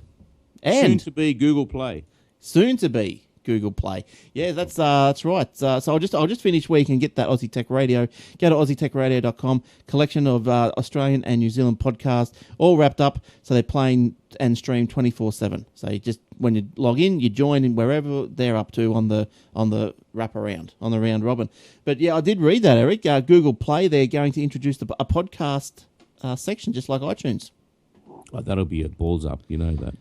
soon to be Google Play. Soon to be Google Play. Yeah, that's right. So I'll just finish where you can get that Aussie Tech Radio. Go to AussieTechRadio.com. Collection of Australian and New Zealand podcasts, all wrapped up. So they're playing and stream 24/7. So you just when you log in, you join in wherever they're up to on the wraparound, on the round robin. But yeah, I did read that, Eric. Google Play, they're going to introduce a podcast section just like iTunes. Oh, that'll be a balls up. You know that.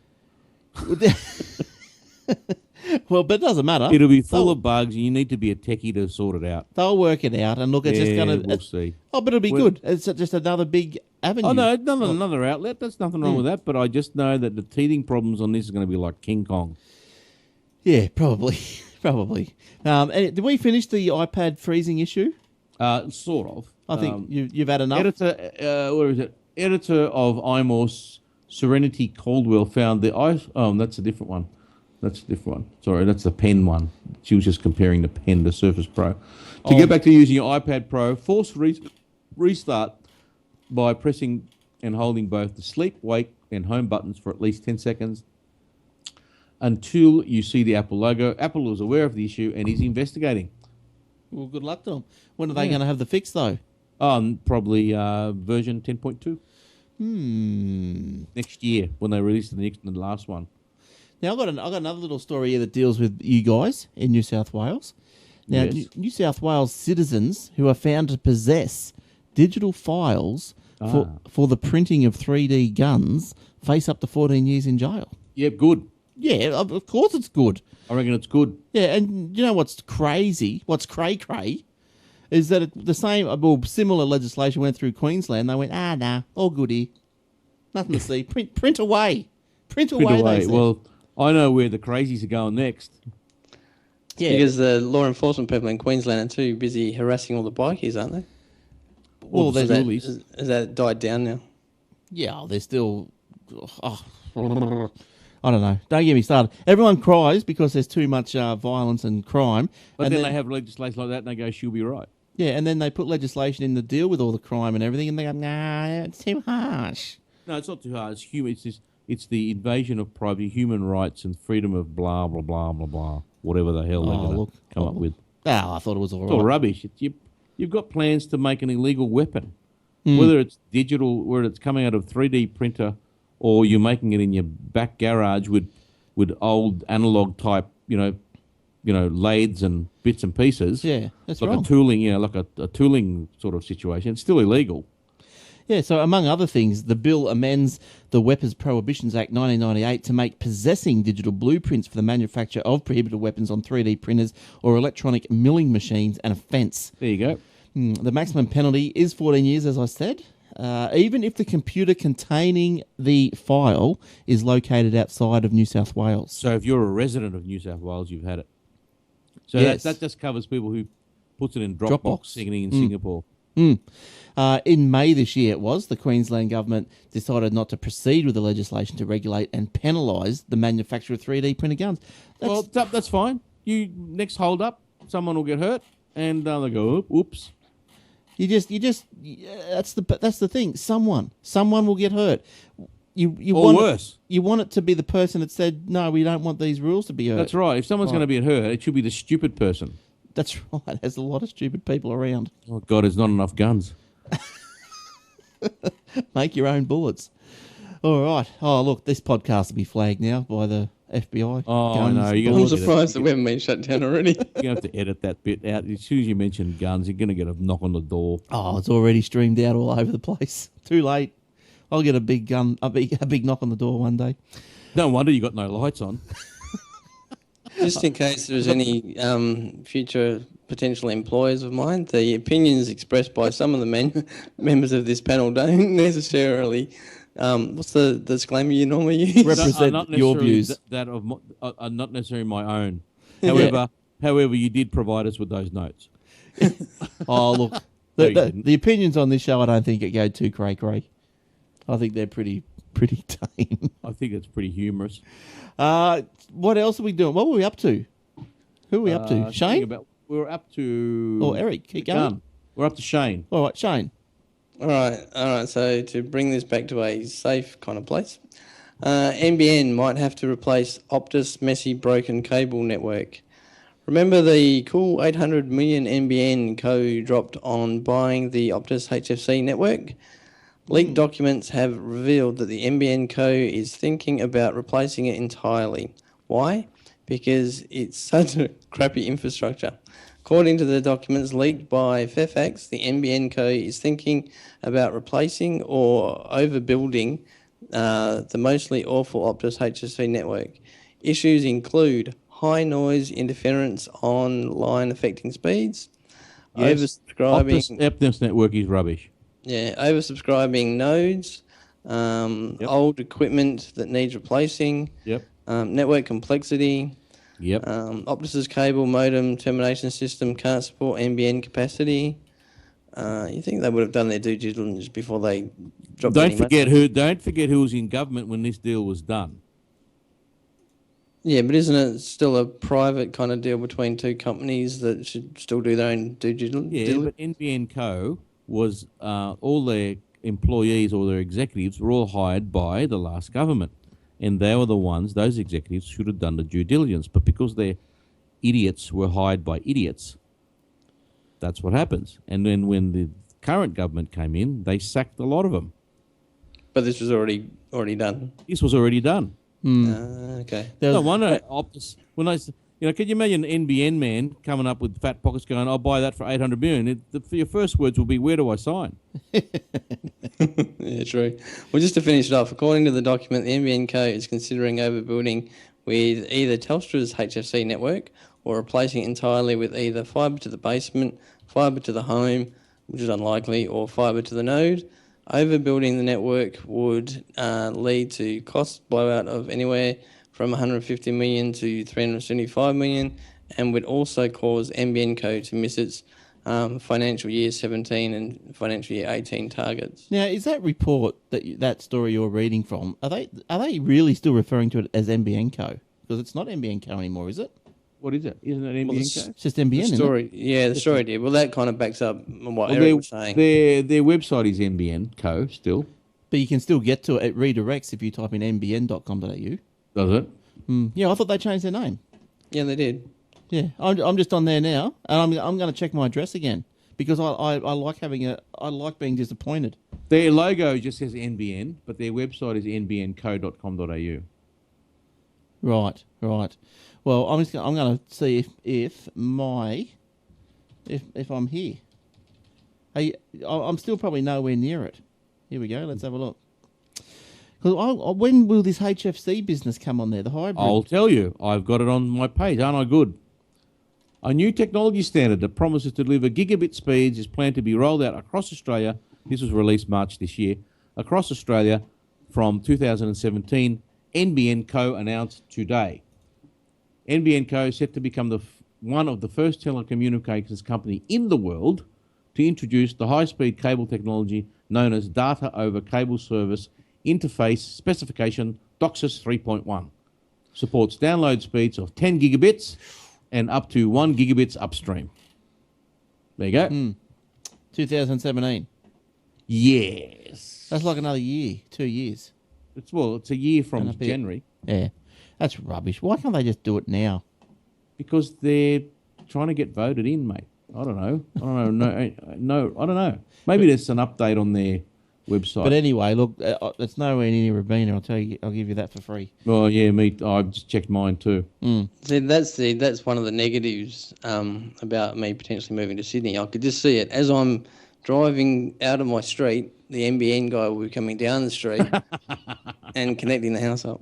Well, but it doesn't matter. It'll be full of bugs, and you need to be a techie to sort it out. They'll work it out, and look, it's just going to... We'll see. Oh, but it'll be good. It's just another big avenue. Oh, no, another outlet. There's nothing wrong with that, but I just know that the teething problems on this is going to be like King Kong. Yeah, probably. Probably. And did we finish the iPad freezing issue? Sort of. I think you've had enough. Where is it? Editor of iMOS, Serenity Caldwell, found the... that's a different one. That's a different one. Sorry, that's the pen one. She was just comparing the pen to Surface Pro. To get back to using your iPad Pro, force restart by pressing and holding both the sleep, wake, and home buttons for at least 10 seconds until you see the Apple logo. Apple is aware of the issue and is investigating. Well, good luck to them. When are they going to have the fix, though? Probably version 10.2. Next year when they release the last one. Now, I've got another little story here that deals with you guys in New South Wales. Now, Yes. New South Wales citizens who are found to possess digital files for the printing of 3D guns face up to 14 years in jail. Yep, good. Yeah, of course it's good. I reckon it's good. Yeah, and you know what's crazy? What's cray-cray? Is that similar legislation went through Queensland. They went, nah, all goody. Nothing to see. Print away. Print away, they said. Well, I know where the crazies are going next. Yeah. Because the law enforcement people in Queensland are too busy harassing all the bikies, aren't they? Well, the there's bullies. Has that died down now? Yeah, they're still... I don't know. Don't get me started. Everyone cries because there's too much violence and crime. But and then they have legislation like that and they go, she'll be right. Yeah, and then they put legislation in to deal with all the crime and everything, and they go, nah, it's too harsh. No, it's not too hard. It's human. It's just It's the invasion of privacy, human rights, and freedom of blah blah blah blah blah. Whatever the hell they're going to come up with. Oh, I thought it was all It's right. all rubbish. You've got plans to make an illegal weapon, whether it's digital, whether it's coming out of 3D printer, or you're making it in your back garage with old analog type, lathes and bits and pieces. Yeah, that's like wrong. a tooling, like a tooling sort of situation. It's still illegal. Yeah, so among other things, the bill amends the Weapons Prohibitions Act 1998 to make possessing digital blueprints for the manufacture of prohibited weapons on 3D printers or electronic milling machines an offence. There you go. The maximum penalty is 14 years, as I said, even if the computer containing the file is located outside of New South Wales. So if you're a resident of New South Wales, you've had it. So Yes. that just covers people who puts it in Dropbox. Dropbox, singing in Singapore. In May this year, the Queensland government decided not to proceed with the legislation to regulate and penalise the manufacture of 3D printed guns. That's fine. You next hold up, someone will get hurt, and they go, oops. That's the thing. Someone will get hurt. You Or want worse. You want it to be the person that said, no, we don't want these rules to be hurt. That's right. If someone's going to be hurt, it should be the stupid person. That's right. There's a lot of stupid people around. Oh, God, there's not enough guns. Make your own bullets. All right. Oh, look, this podcast will be flagged now by the FBI. Oh, Guns, no, you're I'm gonna bullets. surprised that we haven't been shut down already. You have to edit that bit out. As soon as you mention guns, you're going to get a knock on the door. Oh, it's already streamed out all over the place. Too late. I'll get a big knock on the door one day. No wonder you got no lights on. Just in case there's any future potential employers of mine, the opinions expressed by some of the members of this panel don't necessarily. What's the disclaimer you normally use? Represent not your necessarily views. That of are not necessarily my own. However, you did provide us with those notes. Oh, look, No, you didn't. the opinions on this show, I don't think it go too cray-cray. I think they're pretty tame. I think it's pretty humorous. What else are we doing? What were we up to? Who are we up to? Shane? We're up to... Or Eric? Keep going. Gun. We're up to Shane. All right, Shane. All right. So to bring this back to a safe kind of place, NBN might have to replace Optus messy broken cable network. Remember the cool 800 million NBN Co dropped on buying the Optus HFC network? Leaked documents have revealed that the NBN Co is thinking about replacing it entirely. Why? Because it's such a crappy infrastructure. According to the documents leaked by Fairfax, the NBN Co is thinking about replacing or overbuilding the mostly awful Optus HFC network. Issues include high noise interference on line affecting speeds, oversubscribing. Optus network is rubbish. Yeah, oversubscribing nodes, old equipment that needs replacing, Yep. network complexity, Yep. Optus's cable modem termination system can't support NBN capacity. You think they would have done their due diligence before they dropped Don't any money? forget who was in government when this deal was done. Yeah, but isn't it still a private kind of deal between two companies that should still do their own due diligence? Yeah, but NBN Co was all their employees or their executives were all hired by the last government, and they were the ones. Those executives should have done the due diligence, but because their idiots were hired by idiots, that's what happens. And then when the current government came in, they sacked a lot of them. But this was already done. This was already done. Okay. No wonder Optus. Can you imagine an NBN man coming up with fat pockets going, "I'll buy that for 800 million." Your first words will be, "Where do I sign?" Yeah, true. Well, just to finish it off, according to the document, the NBN Co is considering overbuilding with either Telstra's HFC network or replacing it entirely with either fibre to the basement, fibre to the home, which is unlikely, or fibre to the node. Overbuilding the network would lead to cost blowout of anywhere from 150 million to 375 million, and would also cause NBN Co to miss its financial year 17 and financial year 18 targets. Now, is that report that story you're reading from? Are they really still referring to it as NBN Co? Because it's not NBN Co anymore, is it? What is it? Isn't it NBN Co? It's just NBN. The Isn't story, yeah, the story did. Well, that kind of backs up what Well, Eric was saying. their website is NBN Co still. But you can still get to it. It redirects if you type in nbn.com.au. Does it? Yeah, I thought they changed their name. Yeah, they did. Yeah, I'm just on there now, and I'm going to check my address again because I like I like being disappointed. Their logo just says NBN, but their website is nbnco.com.au. Right. Well, I'm going to see if I'm here. Hey, I'm still probably nowhere near it. Here we go. Let's have a look. Because when will this HFC business come on there? The hybrid. I'll tell you. I've got it on my page. Aren't I good? A new technology standard that promises to deliver gigabit speeds is planned to be rolled out across Australia. This was released March this year. Across Australia from 2017, NBN Co announced today. NBN Co is set to become one of the first telecommunications company in the world to introduce the high-speed cable technology known as Data over Cable Service Interface Specification DOCSIS 3.1. Supports download speeds of 10 gigabits and up to 1 gigabits upstream. There you go. 2017. Yes. That's like another year, 2 years. It's a year from January. Yeah, that's rubbish. Why can't they just do it now? Because they're trying to get voted in, mate. I don't know. No, I don't know. Maybe there's an update on their website. But anyway, look, it's nowhere near Rabina. I'll give you that for free. Well, yeah, I've just checked mine too. See, that's one of the negatives about me potentially moving to Sydney. I could just see it as I'm driving out of my street. The NBN guy will be coming down the street and connecting the house up.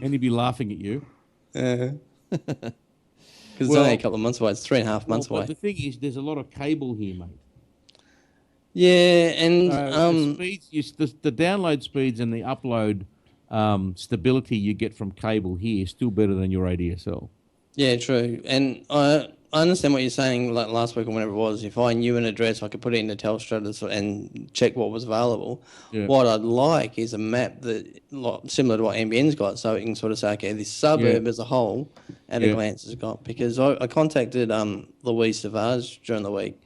And he'd be laughing at you. Because it's only a couple of months away. It's 3.5 months away. But the thing is, there's a lot of cable here, mate. Yeah, and the speeds, the download speeds and the upload stability you get from cable here is still better than your ADSL. Yeah, true. And I understand what you're saying, like last week or whenever it was. If I knew an address, I could put it into Telstra and check what was available. Yeah. What I'd like is a map that similar to what NBN's got, so it can sort of say, okay, this suburb as a whole at a glance has got. Because I contacted Louise Savage during the week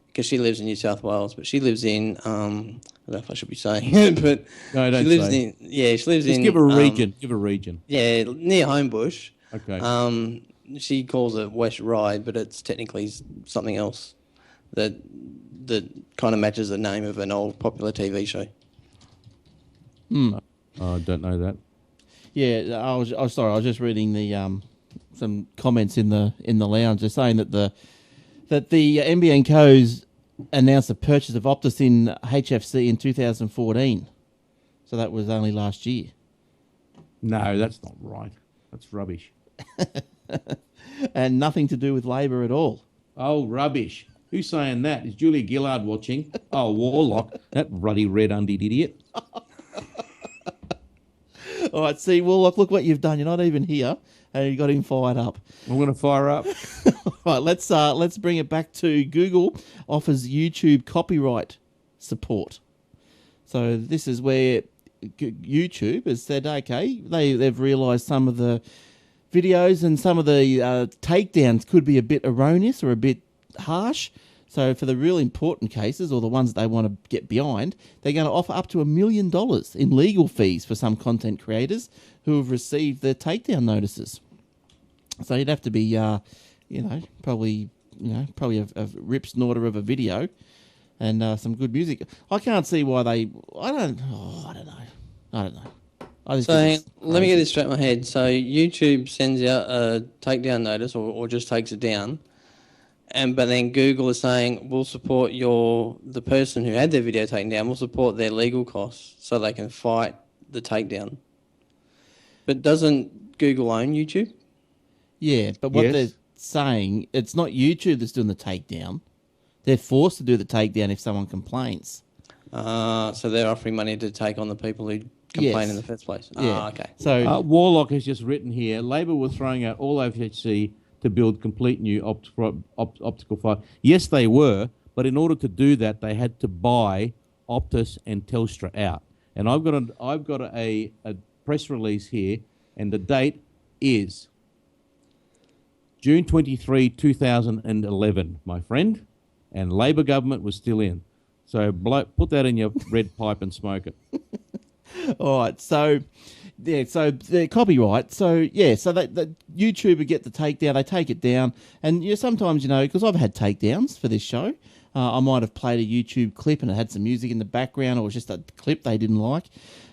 because she lives in New South Wales, but she lives in I don't know if I should be saying it, but no, don't she lives say. She lives in. Give a region. Give a region. Yeah, near Homebush. Okay. She calls it West Ryde, but it's technically something else that kind of matches the name of an old popular TV show. I don't know that. Yeah, I was sorry. I was just reading the some comments in the lounge. They're saying that the NBN Co's announced the purchase of Optus in HFC in 2014. So that was only last year. No, that's not right. That's rubbish. And nothing to do with Labor at all. Oh, rubbish. Who's saying that? Is Julia Gillard watching? Oh, Warlock, that ruddy red-undied idiot. All right, see, Warlock, look what you've done. You're not even here, and you got him fired up. I'm going to fire up. All right, let's bring it back to Google offers YouTube copyright support. So this is where YouTube has said, okay, they've realised some of the videos and some of the takedowns could be a bit erroneous or a bit harsh. So for the real important cases or the ones that they want to get behind, they're going to offer up to $1 million in legal fees for some content creators who have received their takedown notices. So you'd have to be, probably a rip snorter of a video and some good music. I can't see why I don't know. So let me get this straight in my head. So YouTube sends out a takedown notice or just takes it down. But then Google is saying, we'll support the person who had their video taken down, we'll support their legal costs so they can fight the takedown. But doesn't Google own YouTube? Yeah, but what they're saying, it's not YouTube that's doing the takedown. They're forced to do the takedown if someone complains. So they're offering money to take on the people who complain in the first place. Yeah. Okay. So Warlock has just written here, Labor were throwing out all FHC to build complete new optical fibre. Yes, they were, but in order to do that, they had to buy Optus and Telstra out. And I've got a press release here, and the date is June 23, 2011, my friend, and Labor government was still in. So put that in your red pipe and smoke it. All right, so so the copyright. So yeah, so that YouTube would get the takedown. They take it down, and sometimes because I've had takedowns for this show. I might have played a YouTube clip and it had some music in the background, or it was just a clip they didn't like,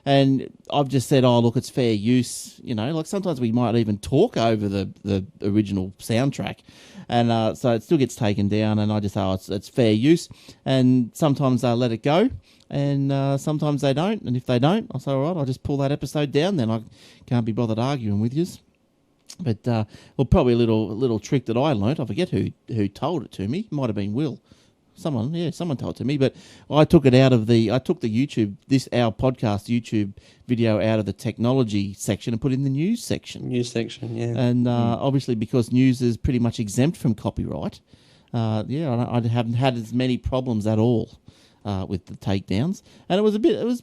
and I've just said, "Oh, look, it's fair use." Like sometimes we might even talk over the original soundtrack, and so it still gets taken down, and I just say, "Oh, it's fair use," and sometimes they let it go. And sometimes they don't, and if they don't, I'll say, all right, I'll just pull that episode down. Then I can't be bothered arguing with yous. But well, probably a little trick that I learnt. I forget who told it to me. Might have been Will. Someone told it to me. But I took it out of our podcast YouTube video out of the technology section and put it in the news section. News section, yeah. And obviously, because news is pretty much exempt from copyright, I haven't had as many problems at all. With the takedowns, and it was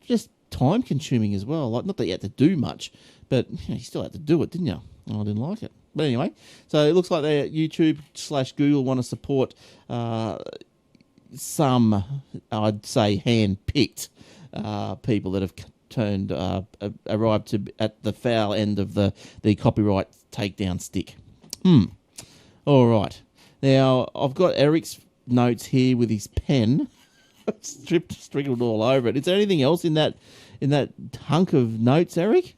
just time consuming as well. Like, not that you had to do much, but you still had to do it, didn't you? I didn't like it. But anyway, so it looks like YouTube/Google want to support some, I'd say, hand-picked people that have arrived at the foul end of the copyright takedown stick. All right. Now, I've got Eric's notes here with his pen. Striggled all over it. Is there anything else in that hunk of notes, Eric?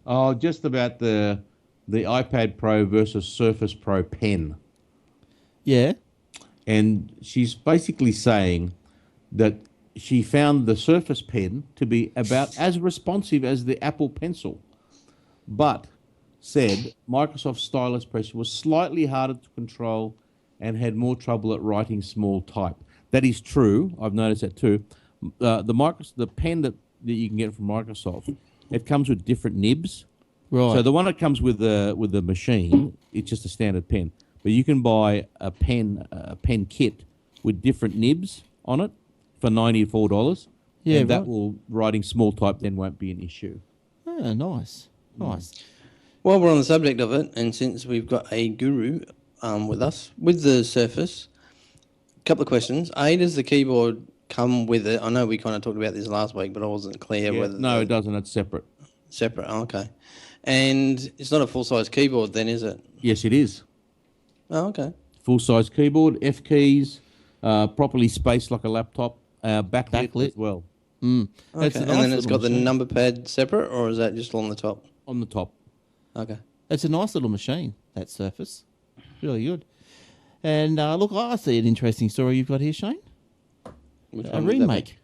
Oh, just about the iPad Pro versus Surface Pro pen. Yeah. And she's basically saying that she found the Surface Pen to be about as responsive as the Apple Pencil, but said Microsoft Stylus Press was slightly harder to control and had more trouble at writing small type. That is true. I've noticed that too. The pen that you can get from Microsoft, it comes with different nibs. Right. So the one that comes with the machine, it's just a standard pen. But you can buy a pen kit with different nibs on it for $94. Yeah, and that will writing small type then won't be an issue. Oh, nice. While we're on the subject of it, and since we've got a guru with us with the Surface, a couple of questions. A, does the keyboard come with it? I know we kind of talked about this last week, but I wasn't clear whether... No, it doesn't. It's separate. Separate, okay. And it's not a full-size keyboard then, is it? Yes, it is. Oh, okay. Full-size keyboard, F keys, properly spaced like a laptop, backlit as well. Okay, and then it's got the number pad separate, or is that just on the top? On the top. Okay. It's a nice little machine, that Surface. Really good. And look, I see an interesting story you've got here, Shane. Which A one would that remake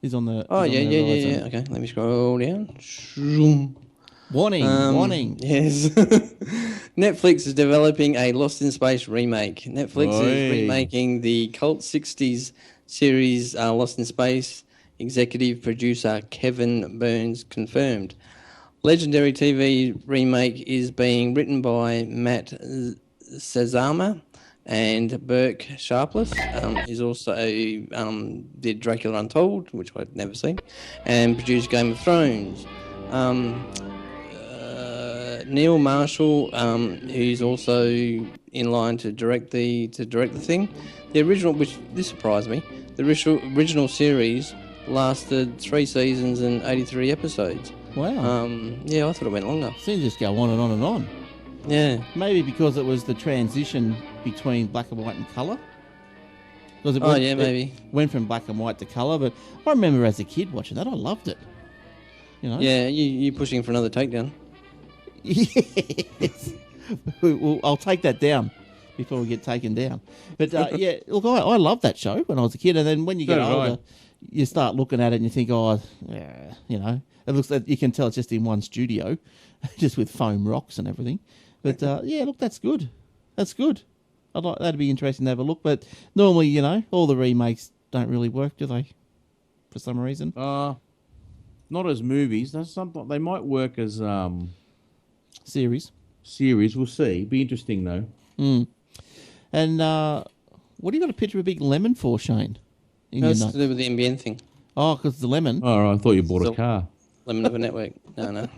is on the... Oh, yeah. Okay, let me scroll down. Shroom. Warning. Yes. Netflix is developing a Lost in Space remake. Netflix is remaking the cult 60s series Lost in Space. Executive producer Kevin Burns confirmed. Legendary TV remake is being written by Matt Sazama and Burke Sharpless. He's also did Dracula Untold, which I'd never seen, and produced Game of Thrones. Neil Marshall, who's also in line to direct the thing. The original, which this surprised me, the original series lasted 3 seasons and 83 episodes. Wow. Yeah, I thought it went longer. Seems to just go on and on and on. Yeah. Maybe because it was the transition between black and white and colour. Maybe. It went from black and white to colour, but I remember as a kid watching that, I loved it. Yeah, you pushing for another takedown. Yes. Well, I'll take that down before we get taken down. But yeah, look, I loved that show when I was a kid, and then when you get older, you start looking at it and you think, it looks like you can tell it's just in one studio, just with foam rocks and everything. But yeah, look, that's good. That's good. That'd be interesting to have a look. But normally, all the remakes don't really work, do they? For some reason. Not as movies. They might work as series. We'll see. Be interesting though. And what do you got a picture of a big lemon for, Shane? That's to do with the NBN thing. Oh, because it's a lemon. Oh, I thought you bought a car. Lemon of a network. No.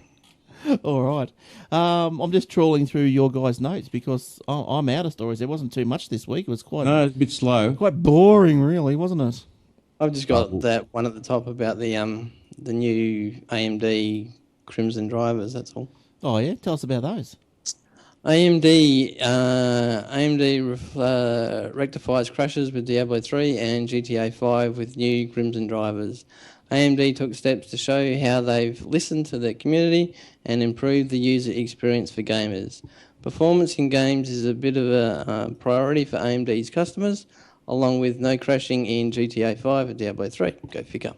All right. I'm just trawling through your guys' notes because I'm out of stories. There wasn't too much this week. It was it's a bit slow. Quite boring, really, wasn't it? I've just got that one at the top about the the new AMD Crimson drivers. That's all. Oh yeah, tell us about those. AMD rectifies crashes with Diablo 3 and GTA 5 with new Crimson drivers. AMD took steps to show how they've listened to their community and improved the user experience for gamers. Performance in games is a bit of a priority for AMD's customers, along with no crashing in GTA 5 and Diablo 3. Go figure.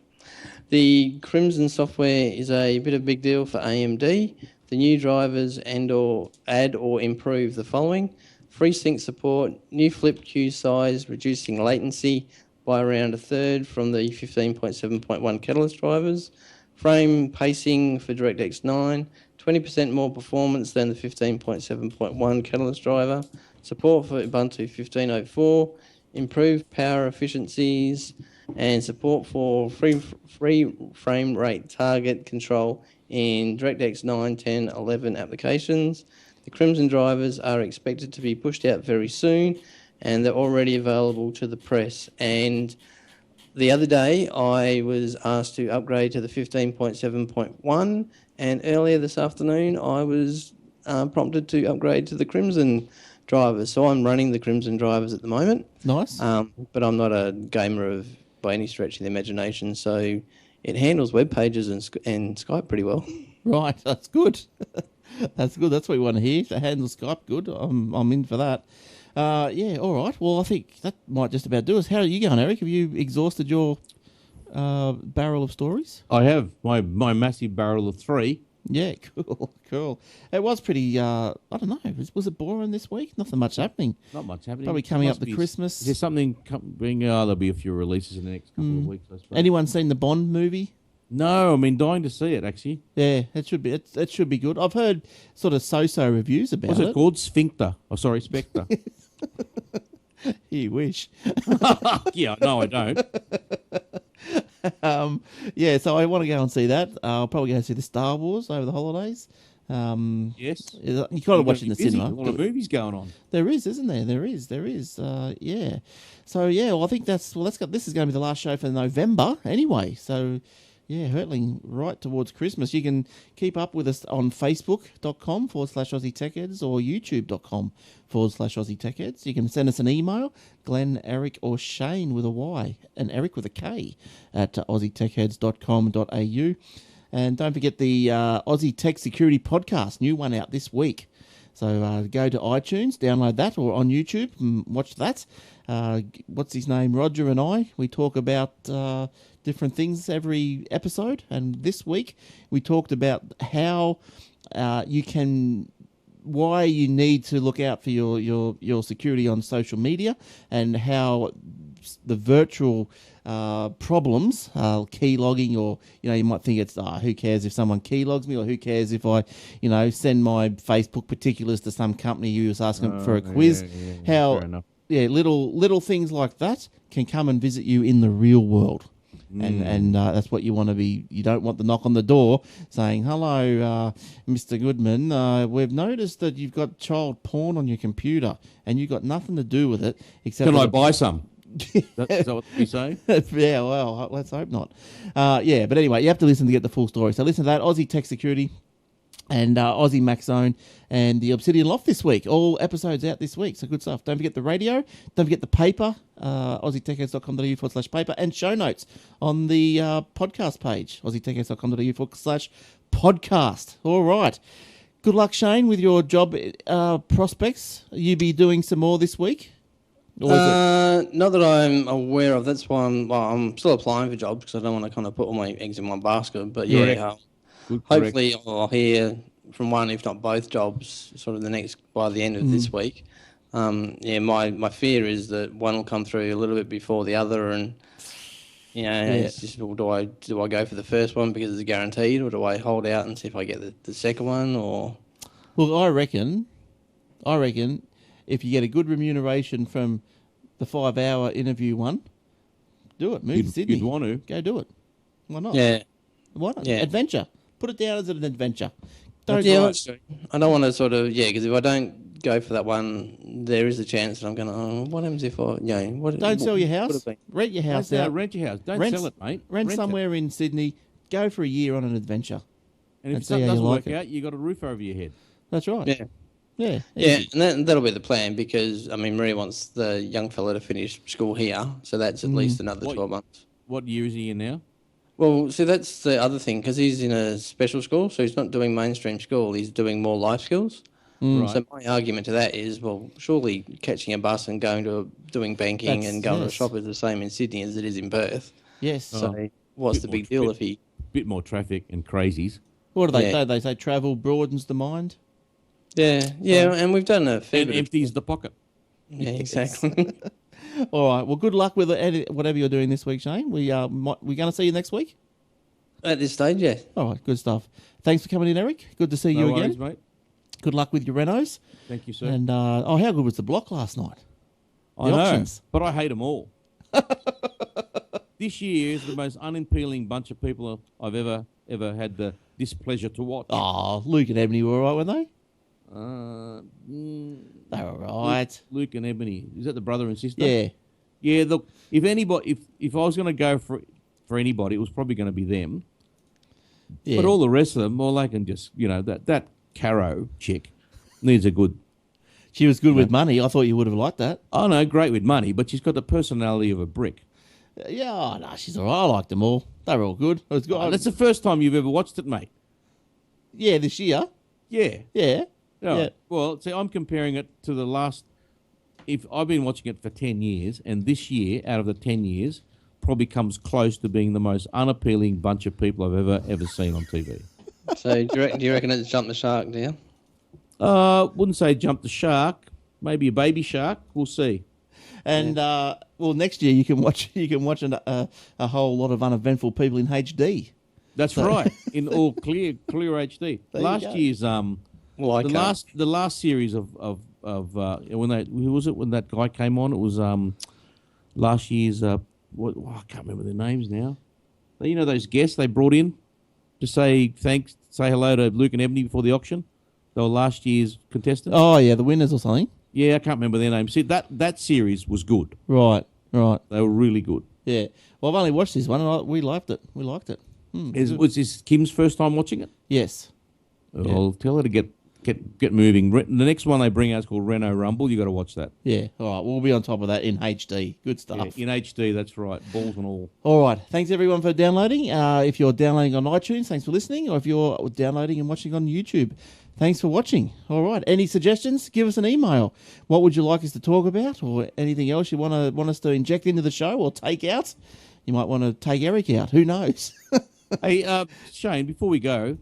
The Crimson software is a bit of a big deal for AMD. The new drivers and/or add or improve the following: FreeSync support, new flip queue size, reducing latency by around a third from the 15.7.1 Catalyst drivers, frame pacing for DirectX 9, 20% more performance than the 15.7.1 Catalyst driver, support for Ubuntu 15.04, improved power efficiencies, and support for free frame rate target control in DirectX 9, 10, 11 applications. The Crimson drivers are expected to be pushed out very soon, and they're already available to the press. And the other day, I was asked to upgrade to the 15.7.1, and earlier this afternoon, I was prompted to upgrade to the Crimson drivers. So I'm running the Crimson drivers at the moment. Nice. But I'm not a gamer by any stretch of the imagination, so it handles web pages and Skype pretty well. Right, that's good. That's good. That's what we want to hear. To handle Skype, good. I'm in for that. Yeah, all right. Well, I think that might just about do us. How are you going, Eric? Have you exhausted your barrel of stories? I have my massive barrel of 3. Yeah, cool. It was pretty, I don't know, was it boring this week? Nothing much happening. Not much happening. Probably coming up to Christmas. Is there something being? There'll be a few releases in the next couple of weeks, I suppose. Anyone seen the Bond movie? No, I mean, dying to see it, actually. Yeah, it should be good. I've heard sort of so-so reviews about What's it called? Sphincter. Oh, sorry, Spectre. You wish. Yeah, no, I don't. Yeah, so I want to go and see that. I'll probably go see the Star Wars over the holidays. Yes. You got to watch it in the cinema. A lot of movies going on. There is, isn't there? There is. Yeah. So yeah, well, I think this is going to be the last show for November anyway. So yeah, hurtling right towards Christmas. You can keep up with us on facebook.com/Aussie Tech Heads or youtube.com/Aussie Tech Heads. You can send us an email, Glenn, Eric, or Shane with a Y, and Eric with a K at aussietechheads.com.au. And don't forget the Aussie Tech Security Podcast, new one out this week. So go to iTunes, download that, or on YouTube and watch that. What's his name? Roger and I, we talk about different things every episode. And this week we talked about how why you need to look out for your security on social media, and how the virtual problems, key logging, or you might think it's who cares if someone key logs me, or who cares if I send my Facebook particulars to some company who was asking for a quiz. Fair enough. Little things like that can come and visit you in the real world. And that's what you want to be. You don't want the knock on the door saying, "Hello, Mr. Goodman. We've noticed that you've got child porn on your computer, and you've got nothing to do with it except." Can I buy some? That's what you say? Yeah, well, let's hope not. Yeah, but anyway, you have to listen to get the full story. So listen to that, Aussie Tech Security and Aussie Mac Zone and the Obsidian Loft this week. All episodes out this week, so good stuff. Don't forget the radio. Don't forget the paper, aussietechheads.com.au/paper, and show notes on the podcast page, aussietechheads.com.au/podcast. All right. Good luck, Shane, with your job prospects. You be doing some more this week? Not that I'm aware of. That's why I'm still applying for jobs, because I don't want to kind of put all my eggs in one basket. But yeah, hopefully I'll hear from one, if not both jobs, sort of by the end of this week. My fear is that one will come through a little bit before the other, and it's just, do I go for the first one because it's guaranteed, or do I hold out and see if I get the second one? Or well, I reckon if you get a good remuneration from the 5-hour interview one, do it. Move to Sydney. You'd want to. Go do it. Why not? Yeah. Why not? Yeah. Adventure. Put it down as an adventure. I don't want to sort of, because if I don't go for that one, there is a chance that I'm going to, what happens if I, don't sell your house. Rent your house out. Rent your house. Don't sell it, mate. Rent somewhere in Sydney. go for a year on an adventure. And if And see something how you doesn't like work out, you got a roof over your head. That's right. Yeah. Yeah. Yeah, easy. and that'll be the plan because, I mean, Maria wants the young fella to finish school here, so that's at least another What- 12 months. What year is he in now? Well, see, that's the other thing because he's in a special school, so he's not doing mainstream school, he's doing more life skills. Right. So my argument to that is, well, surely catching a bus and going to doing banking and going to a Yes. shop is the same in Sydney as it is in Perth. Yes. So what's Bit the more big deal bit- if he... Bit more traffic and crazies. What do they Yeah. do? They say travel broadens the mind. Yeah, and we've done a fair And bit of... empties the pocket. Yeah, exactly. All right. Well, good luck with whatever you're doing this week, Shane. We going to see you next week. At this stage, yeah. All right. Good stuff. Thanks for coming in, Eric. Good to see No you worries, again. mate. Good luck with your renos. Thank you, sir. And how good was the block last night? I the know, options. but I hate them all. This year is the most unappealing bunch of people I've ever had the displeasure to watch. Oh, Luke and Ebony were all right, weren't they? They were all right. Luke and Ebony. Is that the brother and sister? Yeah. Yeah, look, if anybody, if I was going to go for anybody, it was probably going to be them. Yeah. But all the rest of them, well, they can just, that Caro chick needs a good. She was good with money. I thought you would have liked that. Oh no, great with money, but she's got the personality of a brick. Yeah, oh, no, she's all right. I liked them all. They were all good. It was good. Oh, that's the first time you've ever watched it, mate. Yeah, this year. Yeah. Yeah. Yeah. Well, see, I'm comparing it to the last. If I've been watching it for 10 years, and this year, out of the 10 years, probably comes close to being the most unappealing bunch of people I've ever seen on TV. So do you reckon it's jumped the shark, do you? Wouldn't say jump the shark. Maybe a baby shark. We'll see. And well, next year you can watch a whole lot of uneventful people in HD. That's right. In all clear HD. There you Last go. year's Well, I can't. the last series of when who was it when that guy came on? It was last year's I can't remember their names now. You know those guests they brought in to say thanks, say hello to Luke and Ebony before the auction. They were last year's contestants. Oh yeah, the winners or something. Yeah, I can't remember their names. See that series was good. Right. They were really good. Yeah. Well, I've only watched this one, and we liked it. We liked it. Was this Kim's first time watching it? Yes. I'll tell her to get moving. The next one they bring out is called Renault Rumble. You got to watch that. Yeah. All right. We'll be on top of that in HD. Good stuff. In HD, that's right. Balls and all. All right. Thanks everyone for downloading. If you're downloading on iTunes, thanks for listening. Or if you're downloading and watching on YouTube, thanks for watching. All right. Any suggestions? Give us an email. What would you like us to talk about, or anything else you want us to inject into the show or take out? You might want to take Eric out. Who knows? Hey, Shane, before we go,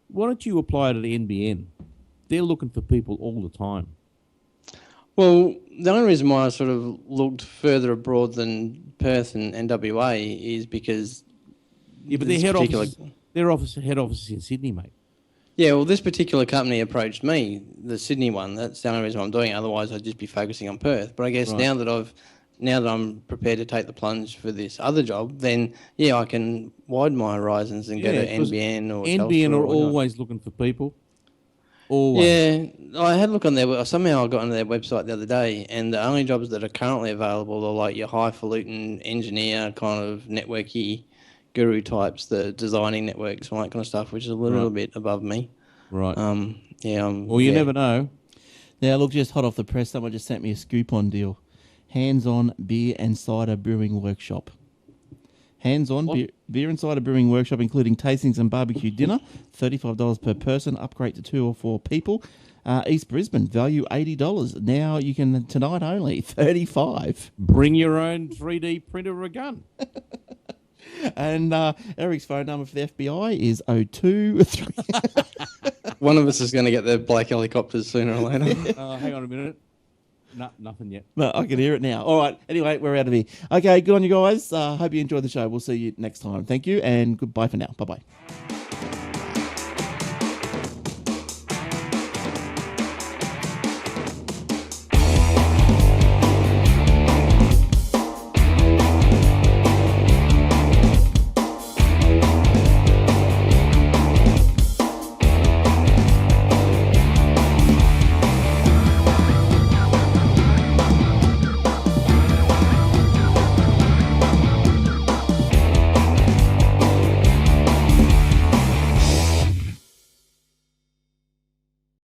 why don't you apply to the NBN? They're looking for people all the time. Well, the only reason why I sort of looked further abroad than Perth and WA is because... Yeah, but this their particular- head office is in Sydney, mate. Yeah, well, this particular company approached me, the Sydney one. That's the only reason I'm doing it. Otherwise, I'd just be focusing on Perth. But I guess Right. now that I'm prepared to take the plunge for this other job, then, yeah, I can widen my horizons and go to 'cause NBN or NBN Telstra are or whatnot. always looking for people. Always. Yeah, I had a look on somehow I got onto their website the other day, and the only jobs that are currently available are like your highfalutin engineer, kind of networky guru types, the designing networks and all that kind of stuff, which is a little Right. bit above me. Right. Yeah. Well, you yeah. never know. Now, look, just hot off the press, someone just sent me a scoop-on deal. Hands-on beer and cider brewing workshop. Hands-on beer and cider brewing workshop, including tastings and barbecue dinner, $35 per person, upgrade to 2 or 4 people. East Brisbane, value $80. Now you can, tonight only, $35. Bring your own 3D printer or a gun. And Eric's phone number for the FBI is 023. One of us is going to get the black helicopters sooner or later. Hang on a minute. No, nothing yet. No, I can hear it now. All right. Anyway, we're out of here. Okay, good on you guys. Hope you enjoyed the show. We'll see you next time. Thank you, and goodbye for now. Bye-bye.